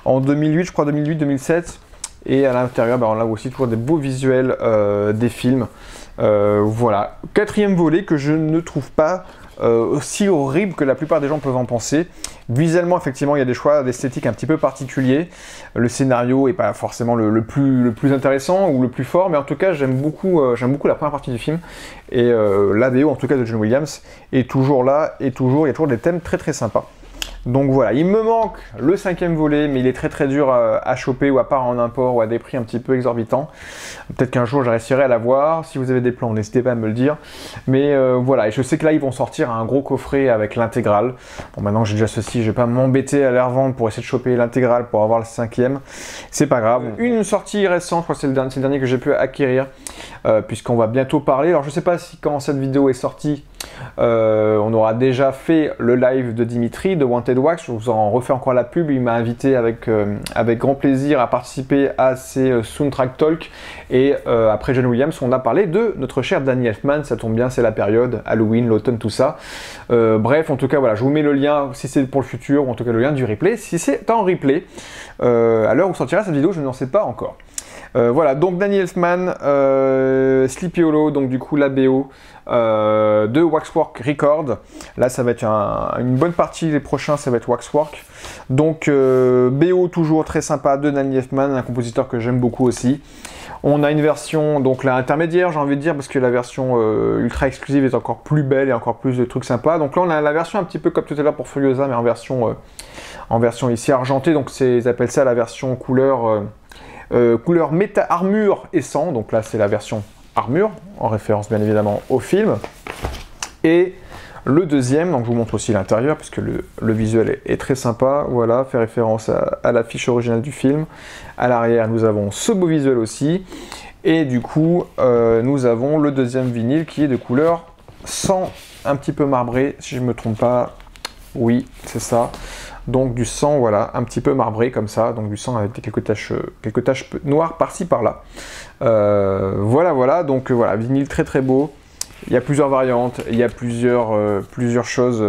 en 2008, je crois 2008-2007, et à l'intérieur, on a aussi toujours des beaux visuels des films. Voilà, 4e volet que je ne trouve pas aussi horrible que la plupart des gens peuvent en penser. Visuellement, effectivement, il y a des choix d'esthétique un petit peu particuliers. Le scénario n'est pas forcément le plus intéressant ou le plus fort, mais en tout cas, j'aime beaucoup la première partie du film. Et la BO, en tout cas, de John Williams, est toujours là, et il y a toujours des thèmes très très sympas. Donc voilà, il me manque le 5e volet, mais il est très très dur à choper ou à part en import ou à des prix un petit peu exorbitants. Peut-être qu'un jour je réussirai à l'avoir. Si vous avez des plans, n'hésitez pas à me le dire. Mais voilà, et je sais que là ils vont sortir un gros coffret avec l'intégrale. Bon, maintenant que j'ai déjà ceci, je vais pas m'embêter à les revendre pour essayer de choper l'intégrale pour avoir le 5e. C'est pas grave. Une sortie récente, je crois que c'est le dernier que j'ai pu acquérir. puisqu'on va bientôt parler. Alors je sais pas si quand cette vidéo est sortie, on aura déjà fait le live de Dimitri de Wanted Wax. Je vous en refais encore la pub. Il m'a invité avec grand plaisir à participer à ces Soundtrack Talk. Et après John Williams, on a parlé de notre cher Danny Elfman. Ça tombe bien, c'est la période, Halloween, l'automne, tout ça. Bref, en tout cas, voilà, je vous mets le lien si c'est pour le futur, ou en tout cas le lien du replay, si c'est en replay. À l'heure où sortira cette vidéo, je n'en sais pas encore. Voilà, donc Danny Elfman, Sleepy Hollow, donc du coup la BO de Waxwork Record. Là, ça va être une bonne partie, les prochains, ça va être Waxwork. Donc BO toujours très sympa de Danny Elfman, un compositeur que j'aime beaucoup aussi. On a une version, donc là, intermédiaire, j'ai envie de dire, parce que la version ultra exclusive est encore plus belle et encore plus de trucs sympas. Donc là, on a la version un petit peu comme tout à l'heure pour Furiosa, mais en version ici argentée. Donc ils appellent ça la version couleur méta armure et sang. Donc là, c'est la version armure, en référence bien évidemment au film. Et le deuxième, donc je vous montre aussi l'intérieur, puisque le visuel est très sympa. Voilà, fait référence à l'affiche originale du film. À l'arrière, nous avons ce beau visuel aussi. Et du coup, nous avons le deuxième vinyle qui est de couleur sang, un petit peu marbré, si je ne me trompe pas. Oui, c'est ça. Donc du sang, voilà, un petit peu marbré comme ça. Donc du sang avec quelques taches noires par-ci, par-là. Voilà. Donc voilà, vinyle très très beau. Il y a plusieurs variantes, il y a plusieurs choses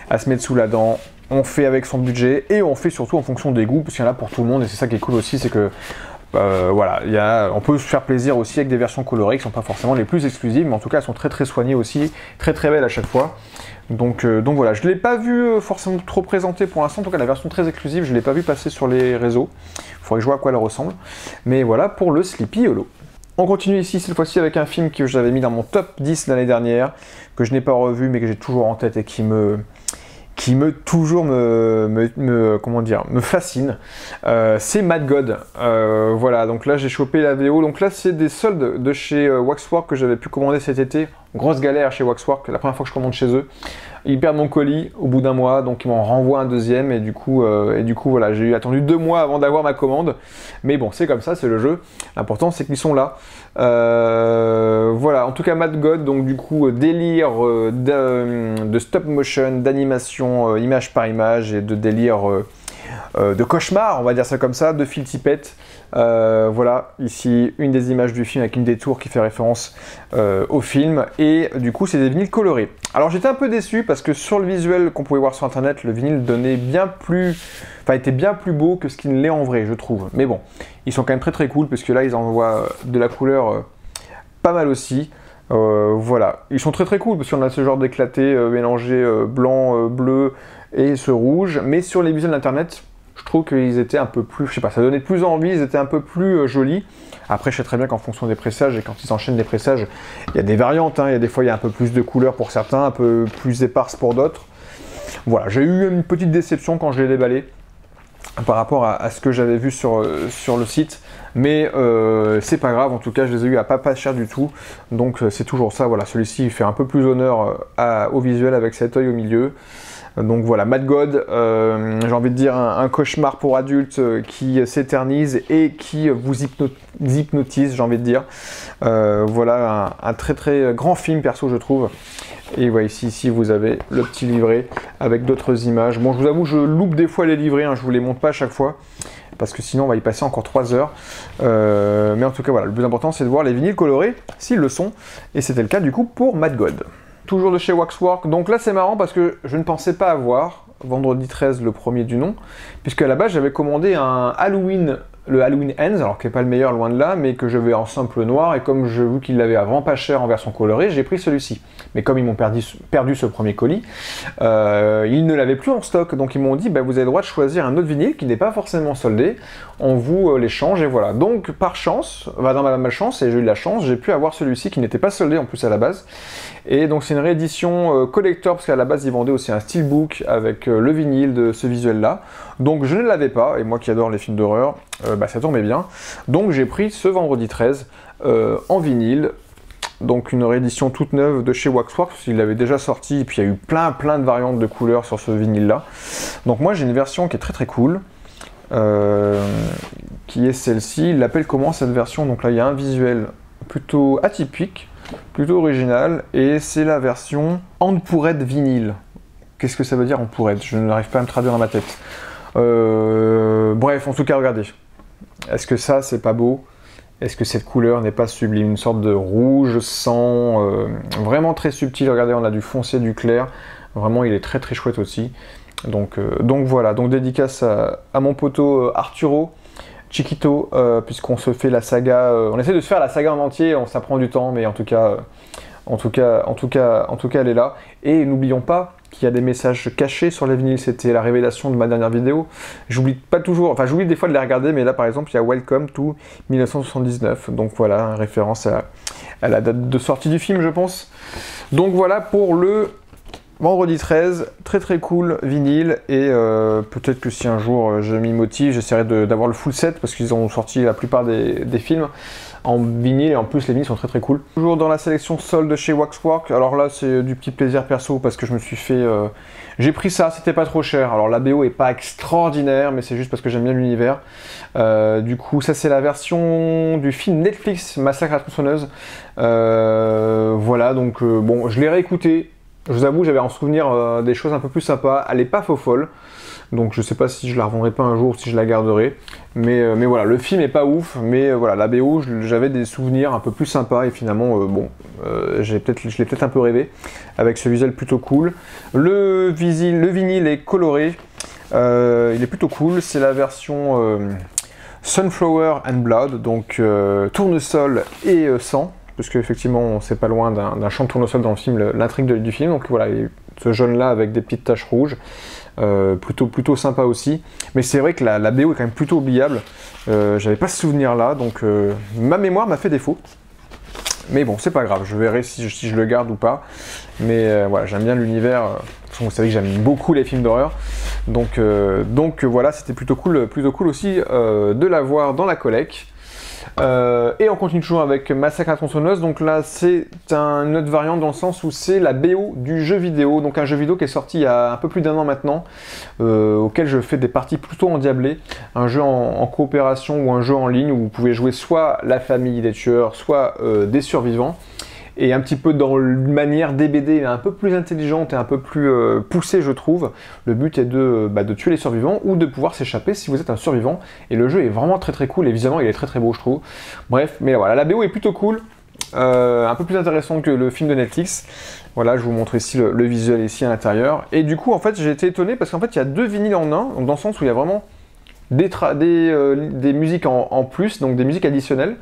à se mettre sous la dent. On fait avec son budget et on fait surtout en fonction des goûts, parce qu'il y en a pour tout le monde. Et c'est ça qui est cool aussi, c'est que voilà, on peut se faire plaisir aussi avec des versions colorées qui ne sont pas forcément les plus exclusives, mais en tout cas elles sont très très soignées aussi, très très belles à chaque fois. Donc voilà, je ne l'ai pas vu forcément trop présenté pour l'instant, en tout cas la version très exclusive, je ne l'ai pas vu passer sur les réseaux. Il faudrait que je vois à quoi elle ressemble. Mais voilà pour le Sleepy Hollow. On continue ici, cette fois-ci, avec un film que j'avais mis dans mon top 10 l'année dernière, que je n'ai pas revu, mais que j'ai toujours en tête et qui me fascine. C'est Mad God. Voilà, donc là j'ai chopé la VO. Donc là c'est des soldes de chez Waxwork que j'avais pu commander cet été. Grosse galère chez Waxwork, la première fois que je commande chez eux. Ils perdent mon colis au bout d'un mois, donc ils m'en renvoient un deuxième, et du coup voilà, j'ai attendu 2 mois avant d'avoir ma commande. Mais bon, c'est comme ça, c'est le jeu. L'important c'est qu'ils sont là. Voilà, en tout cas Mad God, donc du coup délire de stop motion, d'animation image par image, et de délire de cauchemar, on va dire ça comme ça, de Phil Tippett. Voilà, ici une des images du film avec une des tours qui fait référence au film, et du coup c'est des vinyles colorés. Alors j'étais un peu déçu parce que sur le visuel qu'on pouvait voir sur internet, le vinyle était bien plus beau que ce qu'il l'est en vrai, je trouve. Mais bon, ils sont quand même très très cool, parce que là ils envoient de la couleur pas mal aussi. Voilà, ils sont très très cool parce qu'on a ce genre d'éclaté mélangé blanc, bleu et ce rouge, mais sur les visuels d'internet, je trouve qu'ils étaient un peu plus, je sais pas, ça donnait plus envie, ils étaient un peu plus jolis. Après, je sais très bien qu'en fonction des pressages, et quand ils enchaînent des pressages, il y a des variantes, hein. Il y a des fois, il y a un peu plus de couleurs pour certains, un peu plus éparses pour d'autres. Voilà, j'ai eu une petite déception quand je l'ai déballé par rapport à ce que j'avais vu sur le site, mais c'est pas grave, en tout cas je les ai eu à pas cher du tout, donc c'est toujours ça. Voilà, celui-ci il fait un peu plus honneur au visuel avec cet œil au milieu. Donc voilà, Mad God, j'ai envie de dire un cauchemar pour adultes qui s'éternise et qui vous hypnotise, j'ai envie de dire. Voilà, un très très grand film perso, je trouve. Et voilà, ici vous avez le petit livret avec d'autres images. Bon, je vous avoue, je loupe des fois les livrets, hein, je vous les montre pas à chaque fois, parce que sinon on va y passer encore 3 heures. Mais en tout cas, voilà, le plus important c'est de voir les vinyles colorés, s'ils le sont. Et c'était le cas du coup pour Mad God. Toujours de chez Waxwork. Donc là c'est marrant parce que je ne pensais pas avoir vendredi 13 le premier du nom, puisque à la base j'avais commandé un Halloween, le Halloween Ends, alors qui n'est pas le meilleur loin de là, mais que je vais en simple noir, et comme je vu qu'il l'avait à vraiment pas cher en version colorée, j'ai pris celui-ci. Mais comme ils m'ont perdu ce premier colis, ils ne l'avaient plus en stock, donc ils m'ont dit bah, vous avez le droit de choisir un autre vinyle qui n'est pas forcément soldé, on vous l'échange, et voilà. Donc par chance, dans ma malchance, et j'ai eu de la chance, j'ai pu avoir celui-ci qui n'était pas soldé en plus à la base. Et donc c'est une réédition collector, parce qu'à la base ils vendaient aussi un steelbook avec le vinyle de ce visuel là. Donc je ne l'avais pas, et moi qui adore les films d'horreur, bah, ça tombait bien. Donc j'ai pris ce vendredi 13 en vinyle. Donc une réédition toute neuve de chez Waxwork, parce qu'il l'avait déjà sorti, et puis il y a eu plein de variantes de couleurs sur ce vinyle là. Donc moi j'ai une version qui est très très cool, qui est celle-ci. Il l'appelle comment cette version? Donc là il y a un visuel plutôt atypique, plutôt original, et c'est la version Handpourette vinyle. Qu'est-ce que ça veut dire Handpourette? Je n'arrive pas à me traduire dans ma tête. Bref, en tout cas, regardez. Est-ce que ça, c'est pas beau? Est-ce que cette couleur n'est pas sublime? Une sorte de rouge sang, vraiment très subtil. Regardez, on a du foncé, du clair. Vraiment, il est très très chouette aussi. Donc voilà, donc dédicace à mon poteau Arturo Chiquito, puisqu'on se fait la saga, on essaie de se faire la saga en entier, ça prend du temps, mais en tout cas, elle est là. Et n'oublions pas qu'il y a des messages cachés sur les vinyles, c'était la révélation de ma dernière vidéo. J'oublie pas toujours, enfin j'oublie des fois de les regarder, mais là par exemple il y a Welcome to 1979, donc voilà, référence à la date de sortie du film je pense. Donc voilà pour le vendredi 13, très très cool vinyle, et peut-être que si un jour je m'y motive, j'essaierai d'avoir le full set, parce qu'ils ont sorti la plupart des films en vinyle, et en plus les vinyles sont très très cool. Toujours dans la sélection solde chez Waxwork, alors là c'est du petit plaisir perso, parce que je me suis fait... j'ai pris ça, c'était pas trop cher, alors la BO est pas extraordinaire, mais c'est juste parce que j'aime bien l'univers. Du coup ça c'est la version du film Netflix, Massacre à la tronçonneuse. Voilà, donc bon, je l'ai réécouté. Je vous avoue, j'avais en souvenir des choses un peu plus sympas. Elle est pas faux folle, donc je sais pas si je la revendrai pas un jour ou si je la garderai. Mais voilà, le film est pas ouf, mais voilà, la BO, j'avais des souvenirs un peu plus sympas et finalement, bon, je l'ai peut-être un peu rêvé avec ce visuel plutôt cool. Le vinyle est coloré, il est plutôt cool. C'est la version Sunflower and Blood, donc tournesol et sang. Parce qu'effectivement, c'est pas loin d'un champ de tournesol dans le film, l'intrigue du film. Donc voilà, ce jaune-là avec des petites taches rouges, plutôt sympa aussi. Mais c'est vrai que la BO est quand même plutôt oubliable. J'avais pas ce souvenir-là, donc ma mémoire m'a fait défaut. Mais bon, c'est pas grave, je verrai si je le garde ou pas. Mais voilà, j'aime bien l'univers. Vous savez que j'aime beaucoup les films d'horreur. Donc voilà, c'était plutôt cool aussi de l'avoir dans la collecte. Et on continue toujours avec Massacre à la tronçonneuse. Donc là c'est une autre variante dans le sens où c'est la BO du jeu vidéo, donc un jeu vidéo qui est sorti il y a un peu plus d'un an maintenant, auquel je fais des parties plutôt endiablées, un jeu en coopération ou un jeu en ligne où vous pouvez jouer soit la famille des tueurs, soit des survivants, et un petit peu dans une manière DBD un peu plus intelligente et un peu plus poussée je trouve. Le but est de tuer les survivants ou de pouvoir s'échapper si vous êtes un survivant, et le jeu est vraiment très très cool et visuellement il est très très beau je trouve. Bref, mais voilà, la BO est plutôt cool, un peu plus intéressant que le film de Netflix. Voilà, je vous montre ici le visuel ici à l'intérieur, et du coup en fait j'ai été étonné parce qu'en fait il y a deux vinyles en un, donc dans le sens où il y a vraiment des musiques en plus, donc des musiques additionnelles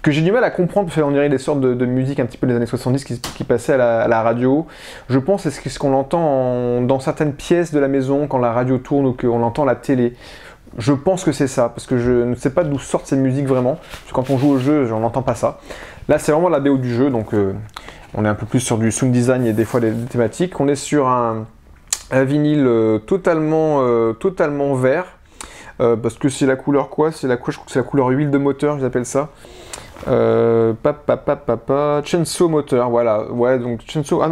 que j'ai du mal à comprendre, parce qu'on dirait des sortes de musique un petit peu des années 70 qui passaient à la radio. Je pense que c'est ce qu'on entend dans certaines pièces de la maison quand la radio tourne ou qu'on entend la télé. Je pense que c'est ça, parce que je ne sais pas d'où sortent ces musiques vraiment, parce que quand on joue au jeu, on n'entend pas ça. Là c'est vraiment la BO du jeu, donc on est un peu plus sur du sound design et des fois des thématiques. On est sur un vinyle totalement vert, parce que c'est la couleur quoi? Je crois que c'est la couleur huile de moteur, j'appelle ça. Chainsaw Motor, voilà, ouais, donc Chainsaw,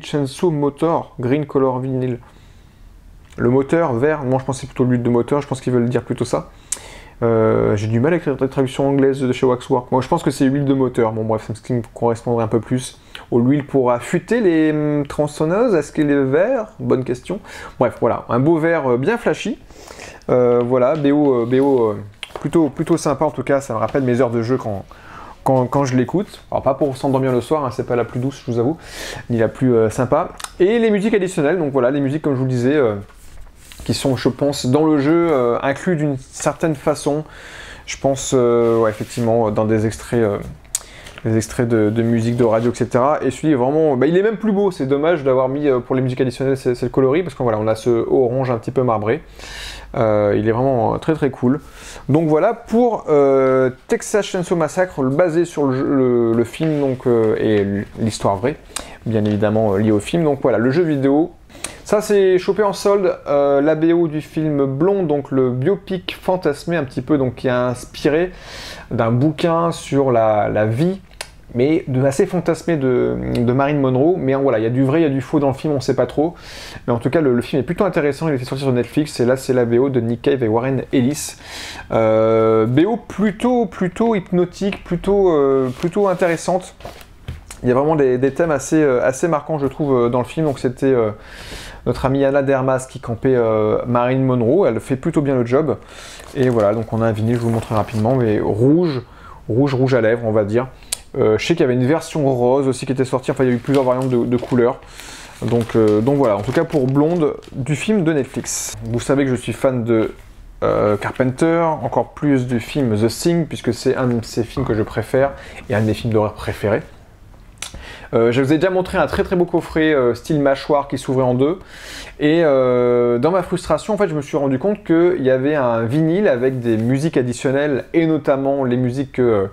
Chainsaw Motor, Green Color Vinyl. Le moteur vert, moi je pensais plutôt l'huile de moteur, je pense qu'ils veulent dire plutôt ça. J'ai du mal à écrire la traduction anglaise de chez Waxwork. Moi je pense que c'est huile de moteur, bon bref, c'est ce qui me correspondrait un peu plus. L'huile pour affûter les tronçonneuses, est-ce qu'elle est vert? Bonne question. Bref, voilà, un beau vert bien flashy. Voilà, BO plutôt sympa en tout cas, ça me rappelle mes heures de jeu quand je l'écoute. Alors pas pour s'endormir le soir, hein, c'est pas la plus douce je vous avoue, ni la plus sympa. Et les musiques additionnelles, donc voilà, les musiques comme je vous le disais, qui sont je pense dans le jeu inclus d'une certaine façon. Je pense ouais, effectivement dans des extraits de musique, de radio, etc. Et celui est vraiment, il est même plus beau, c'est dommage d'avoir mis pour les musiques additionnelles c'est le coloris, parce qu'on voilà, on a ce haut orange un petit peu marbré. Il est vraiment très très cool. Donc voilà pour Texas Chainsaw Massacre, basé sur le film donc, et l'histoire vraie, bien évidemment liée au film. Donc voilà, le jeu vidéo. Ça c'est chopé en solde, la BO du film Blonde, donc le biopic fantasmé un petit peu, donc qui est inspiré d'un bouquin sur la vie mais assez fantasmé de Marilyn Monroe, mais voilà, il y a du vrai, il y a du faux dans le film, on sait pas trop, mais en tout cas le film est plutôt intéressant, il était sorti sur Netflix, et là c'est la BO de Nick Cave et Warren Ellis, BO plutôt hypnotique, plutôt intéressante. Il y a vraiment des thèmes assez marquants, je trouve, dans le film. Donc c'était notre amie Anna de Armas qui campait Marilyn Monroe. Elle fait plutôt bien le job. Et voilà, donc on a un vinyle, je vous le montrerai rapidement, mais rouge à lèvres, on va dire. Je sais qu'il y avait une version rose aussi qui était sortie. Enfin, il y a eu plusieurs variantes de couleurs. Donc voilà, en tout cas pour Blonde, du film de Netflix. Vous savez que je suis fan de Carpenter, encore plus du film The Thing, puisque c'est un de ses films que je préfère et un de mes films d'horreur préférés. Je vous ai déjà montré un très beau coffret style mâchoire qui s'ouvrait en deux, et dans ma frustration en fait je me suis rendu compte qu'il y avait un vinyle avec des musiques additionnelles, et notamment les musiques que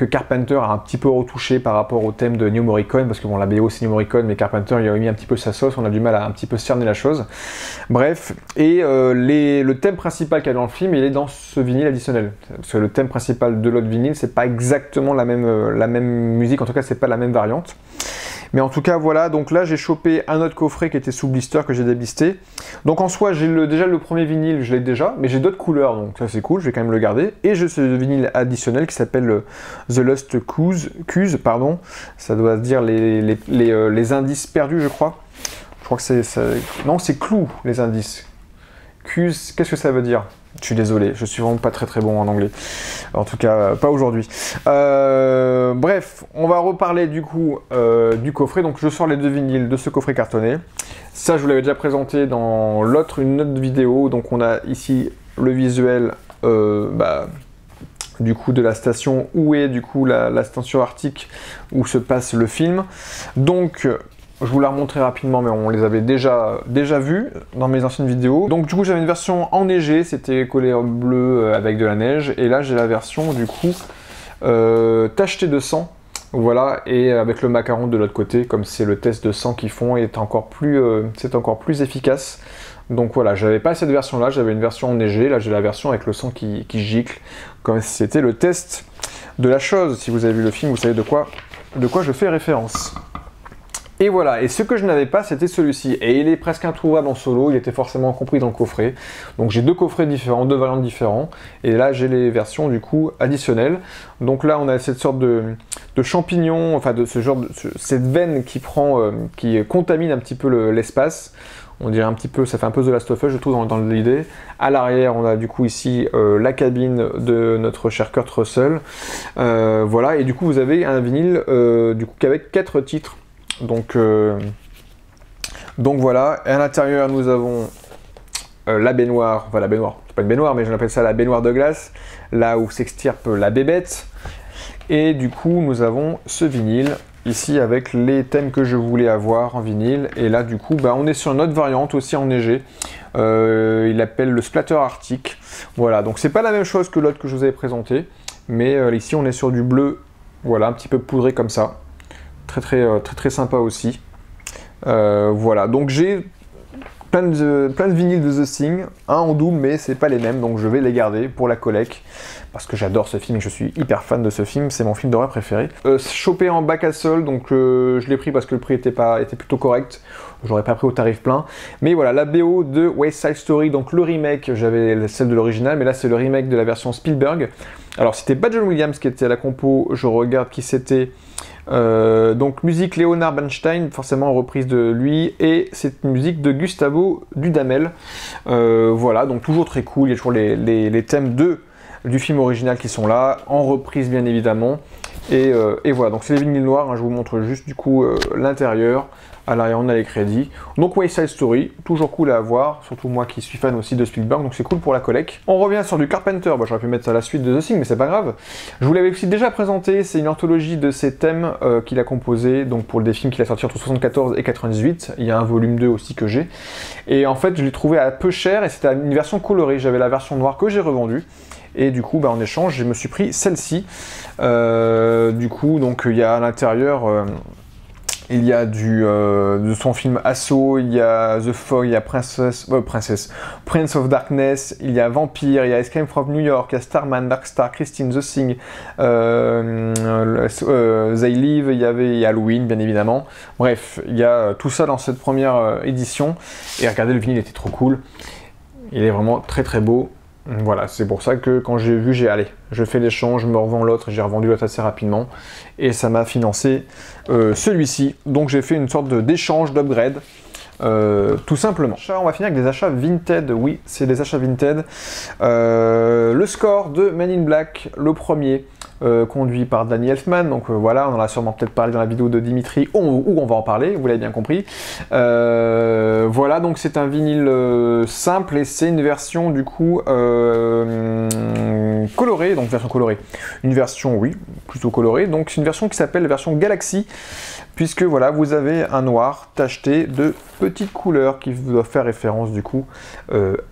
Carpenter a un petit peu retouchées par rapport au thème de Ennio Morricone, parce que bon, la BO c'est Ennio Morricone, mais Carpenter il a mis un petit peu sa sauce, on a du mal à un petit peu cerner la chose, bref, et le thème principal qu'il y a dans le film il est dans ce vinyle additionnel, parce que le thème principal de l'autre vinyle c'est pas exactement la même musique, en tout cas c'est pas la même variante. Mais en tout cas voilà, donc là j'ai chopé un autre coffret qui était sous blister que j'ai déblisté. Donc en soi j'ai déjà le premier vinyle, je l'ai déjà, mais j'ai d'autres couleurs, donc ça c'est cool, je vais quand même le garder. Et j'ai ce vinyle additionnel qui s'appelle The Lost Cues, pardon, ça doit se dire les indices perdus je crois. Je crois que c'est... Non, c'est clous les indices. Cues, qu'est-ce que ça veut dire? Je suis désolé, je suis vraiment pas très bon en anglais. En tout cas, pas aujourd'hui. Bref, on va reparler du coup du coffret. Donc je sors les deux vinyles de ce coffret cartonné. Ça, je vous l'avais déjà présenté dans une autre vidéo. Donc on a ici le visuel du coup de la station où est du coup la station arctique où se passe le film. Donc je vous la remontrerai rapidement, mais on les avait déjà vus dans mes anciennes vidéos. Donc du coup j'avais une version enneigée, c'était collé en bleu avec de la neige, et là j'ai la version du coup tachetée de sang, voilà, et avec le macaron de l'autre côté, comme c'est le test de sang qu'ils font, et c'est encore plus efficace. Donc voilà, j'avais pas cette version là, j'avais une version enneigée, là j'ai la version avec le sang qui gicle, comme si c'était le test de la chose. Si vous avez vu le film, vous savez de quoi je fais référence. Et voilà, et ce que je n'avais pas, c'était celui-ci. Et il est presque introuvable en solo, il était forcément compris dans le coffret. Donc j'ai deux coffrets différents, deux variantes différentes. Et là, j'ai les versions du coup additionnelles. Donc là, on a cette sorte de champignon, enfin de ce genre cette veine qui contamine un petit peu l'espace. On dirait un petit peu, ça fait un peu The Last of Us, je trouve, dans l'idée. À l'arrière, on a du coup ici la cabine de notre cher Kurt Russell. Voilà, et du coup, vous avez un vinyle du coup avec 4 titres. Donc voilà, et à l'intérieur nous avons la baignoire, enfin la baignoire, c'est pas une baignoire mais je l'appelle ça la baignoire de glace, là où s'extirpe la bébête, et du coup nous avons ce vinyle ici avec les thèmes que je voulais avoir en vinyle, et là du coup on est sur une autre variante aussi enneigée, il appelle le Splatter Arctique, voilà, donc c'est pas la même chose que l'autre que je vous avais présenté, mais ici on est sur du bleu, voilà, un petit peu poudré comme ça. Très sympa aussi. Voilà, donc j'ai plein de vinyles de The Thing, un en double, mais c'est pas les mêmes, donc je vais les garder pour la collecte, parce que j'adore ce film et je suis hyper fan de ce film, c'est mon film d'horreur préféré. Chopé en bac à sol, donc je l'ai pris parce que le prix était plutôt correct, j'aurais pas pris au tarif plein. Mais voilà, la BO de West Side Story, donc le remake, j'avais celle de l'original, mais là c'est le remake de la version Spielberg. Alors c'était pas John Williams qui était à la compo, je regarde qui c'était. Donc musique Leonard Bernstein, forcément reprise de lui, et cette musique de Gustavo Dudamel. Voilà, donc toujours très cool, il y a toujours les thèmes du film original qui sont là, en reprise bien évidemment. Et voilà, donc c'est les vinyles noirs, hein, je vous montre juste du coup l'intérieur. À l'arrière on a les crédits. Donc West Side Story, toujours cool à avoir, surtout moi qui suis fan aussi de Spielberg, donc c'est cool pour la collecte. On revient sur du Carpenter, j'aurais pu mettre ça à la suite de The Thing, mais c'est pas grave. Je vous l'avais aussi déjà présenté, c'est une anthologie de ses thèmes qu'il a composé, donc pour des films qu'il a sortis entre 74 et 98, il y a un volume 2 aussi que j'ai. Et en fait je l'ai trouvé à peu cher, et c'était une version colorée, j'avais la version noire que j'ai revendue. Et du coup, en échange, je me suis pris celle-ci. Du coup, donc il y a à l'intérieur... il y a de son film Assaut, il y a The Fog, il y a Prince of Darkness, il y a Vampire, il y a Escape from New York, il y a Starman, Dark Star, Christine, The Thing, They Live, il y avait Halloween bien évidemment. Bref, il y a tout ça dans cette première édition. Et regardez, le vinyle était trop cool. Il est vraiment très très beau. Voilà, c'est pour ça que quand j'ai vu, allez, je fais l'échange, je me revends l'autre, j'ai revendu l'autre assez rapidement. Et ça m'a financé celui-ci. Donc j'ai fait une sorte d'échange, d'upgrade. Tout simplement. On va finir avec des achats Vinted. Oui, c'est des achats Vinted. Le score de Men in Black, le premier, conduit par Danny Elfman. Donc voilà, on en a sûrement peut-être parlé dans la vidéo de Dimitri, où on va en parler, vous l'avez bien compris. Voilà, donc c'est un vinyle simple et c'est une version du coup colorée, donc version colorée. Une version, oui, plutôt colorée. Donc c'est une version qui s'appelle la version Galaxy, puisque voilà, vous avez un noir tacheté de petites couleurs qui doivent faire référence du coup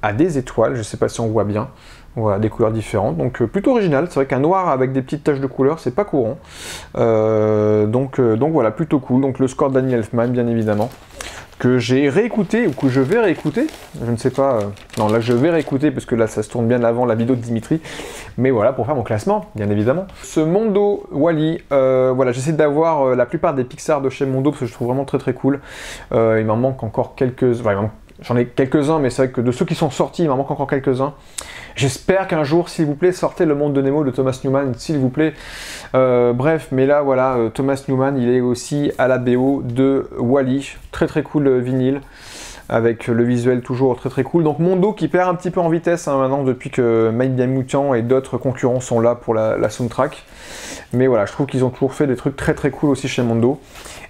à des étoiles. Je ne sais pas si on voit bien. Voilà, des couleurs différentes, donc plutôt original. C'est vrai qu'un noir avec des petites taches de couleurs, c'est pas courant. Donc voilà, plutôt cool. Donc le score de Danny Elfman, bien évidemment, que j'ai réécouté, ou que je vais réécouter. Je ne sais pas. Non, là je vais réécouter, parce que là ça se tourne bien avant la vidéo de Dimitri. Mais voilà, pour faire mon classement, bien évidemment. Ce Mondo Wall-E, voilà, j'essaie d'avoir la plupart des Pixar de chez Mondo, parce que je trouve vraiment très très cool. Il m'en manque encore quelques... Enfin, j'en ai quelques-uns, mais c'est vrai que de ceux qui sont sortis, il m'en manque encore quelques-uns. J'espère qu'un jour, s'il vous plaît, sortez Le Monde de Nemo de Thomas Newman, s'il vous plaît. Bref, mais là, voilà, Thomas Newman, il est aussi à la BO de Wall-E. Très très cool vinyle, avec le visuel toujours très très cool. Donc Mondo qui perd un petit peu en vitesse hein, maintenant, depuis que Mike Biamutan et d'autres concurrents sont là pour la soundtrack. Mais voilà, je trouve qu'ils ont toujours fait des trucs très très cool aussi chez Mondo.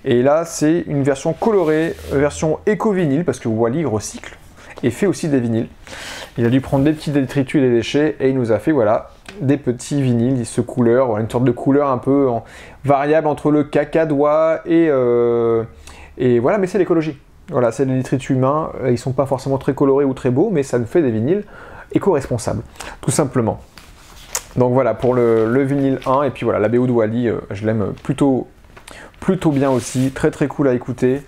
Et là, c'est une version colorée, version éco-vinyle, parce que Wall-E recycle et fait aussi des vinyles. Il a dû prendre des petits détritus et des déchets, et il nous a fait, voilà, des petits vinyles, ce couleur, voilà, une sorte de couleur un peu variable entre le cacadois et voilà, mais c'est l'écologie. Voilà, c'est des détritus humains, ils sont pas forcément très colorés ou très beaux, mais ça nous fait des vinyles éco-responsables, tout simplement. Donc voilà, pour le vinyle 1, et puis voilà, la BO de Wall-E, je l'aime plutôt bien aussi, très très cool à écouter.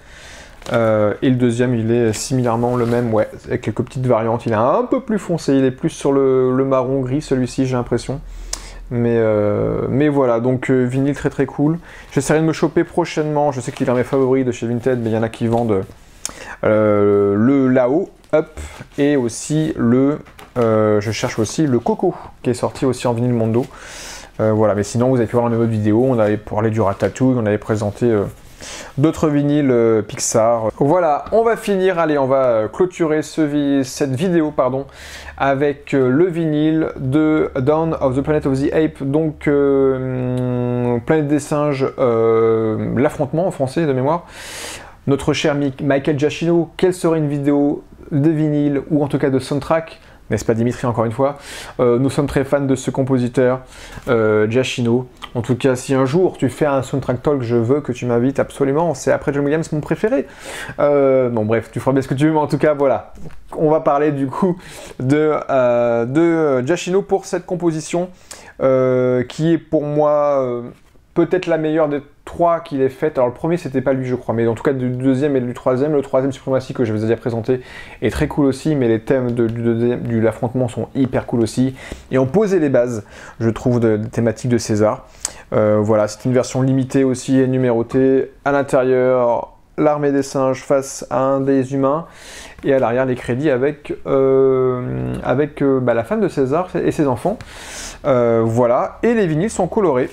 Et le deuxième, il est similairement le même, ouais, avec quelques petites variantes. Il est un peu plus foncé, il est plus sur le marron gris, celui-ci, j'ai l'impression. Mais voilà, donc vinyle très très cool. J'essaierai de me choper prochainement, je sais qu'il est dans mes favoris de chez Vinted, mais il y en a qui vendent le Lao Up et aussi je cherche aussi le Coco, qui est sorti aussi en vinyle Mondo. Voilà, mais sinon vous avez pu voir dans mes autres vidéos, on avait parlé du Ratatouille, on avait présenté d'autres vinyles Pixar. Voilà, on va finir, allez, on va clôturer cette vidéo, pardon, avec le vinyle de Dawn of the Planet of the Apes, donc Planète des singes, l'affrontement en français de mémoire. Notre cher Michael Giacchino, quelle serait une vidéo de vinyle, ou en tout cas de soundtrack, n'est-ce pas Dimitri, encore une fois? Nous sommes très fans de ce compositeur, Giacchino. En tout cas, si un jour tu fais un soundtrack talk, je veux que tu m'invites absolument. C'est après John Williams mon préféré. Bon bref, tu feras bien ce que tu veux, mais en tout cas, voilà. On va parler du coup de Giacchino pour cette composition, qui est pour moi peut-être la meilleure des trois qu'il ait faite. Alors le premier c'était pas lui je crois, mais en tout cas du deuxième et du troisième. Le troisième Supremacy que je vous ai déjà présenté est très cool aussi, mais les thèmes de l'affrontement sont hyper cool aussi. Et on posait les bases, je trouve, des thématiques de César. Voilà, c'est une version limitée aussi et numérotée. À l'intérieur, l'armée des singes face à un des humains. Et à l'arrière, les crédits avec la femme de César et ses enfants. Voilà, et les vinyles sont colorés.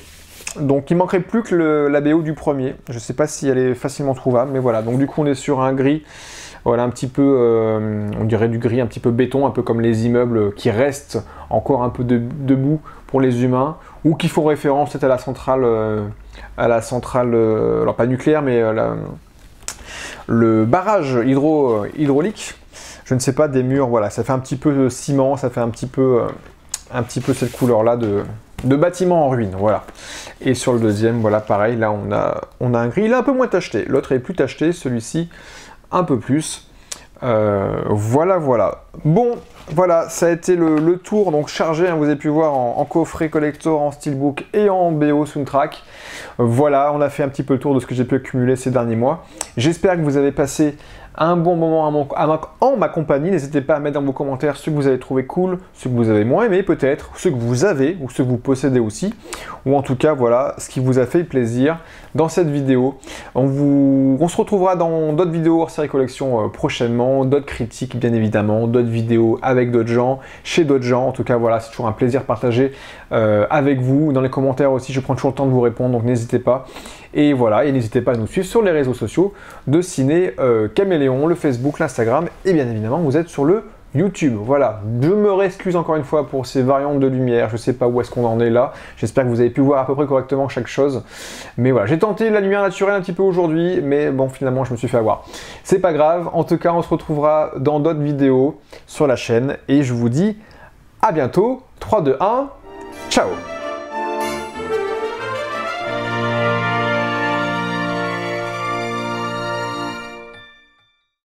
Donc il manquerait plus que la BO du premier. Je ne sais pas si elle est facilement trouvable, mais voilà. Donc du coup on est sur un gris, voilà, un petit peu, on dirait du gris un petit peu béton, un peu comme les immeubles qui restent encore un peu debout pour les humains, ou qui font référence peut-être à la centrale, alors pas nucléaire, mais le barrage hydraulique. Je ne sais pas, des murs, voilà, ça fait un petit peu ciment, ça fait un petit peu cette couleur-là de bâtiment en ruine, voilà. Et sur le deuxième, voilà, pareil, là on a un gris, il est un peu moins tacheté, l'autre est plus tacheté, celui-ci un peu plus. Voilà. Bon, Voilà, ça a été le tour, donc chargé, hein, vous avez pu voir en coffret collector, en steelbook et en BO soundtrack. Voilà, on a fait un petit peu le tour de ce que j'ai pu accumuler ces derniers mois. J'espère que vous avez passé un bon moment en ma compagnie. N'hésitez pas à mettre dans vos commentaires ceux que vous avez trouvé cool, ceux que vous avez moins aimé peut-être, ceux que vous avez ou ceux que vous possédez aussi, ou en tout cas voilà ce qui vous a fait plaisir dans cette vidéo. On se retrouvera dans d'autres vidéos hors série collection prochainement, d'autres critiques bien évidemment, d'autres vidéos avec d'autres gens, chez d'autres gens. En tout cas voilà, c'est toujours un plaisir partagé avec vous. Dans les commentaires aussi, je prends toujours le temps de vous répondre, donc n'hésitez pas. Et voilà, et n'hésitez pas à nous suivre sur les réseaux sociaux de Ciné Caméléon, le Facebook, l'Instagram, et bien évidemment, vous êtes sur le YouTube. Voilà, je me réexcuse encore une fois pour ces variantes de lumière, je sais pas où est-ce qu'on en est là, j'espère que vous avez pu voir à peu près correctement chaque chose. Mais voilà, j'ai tenté la lumière naturelle un petit peu aujourd'hui, mais bon, finalement, je me suis fait avoir. C'est pas grave, en tout cas, on se retrouvera dans d'autres vidéos sur la chaîne, et je vous dis à bientôt. 3, 2, 1, ciao!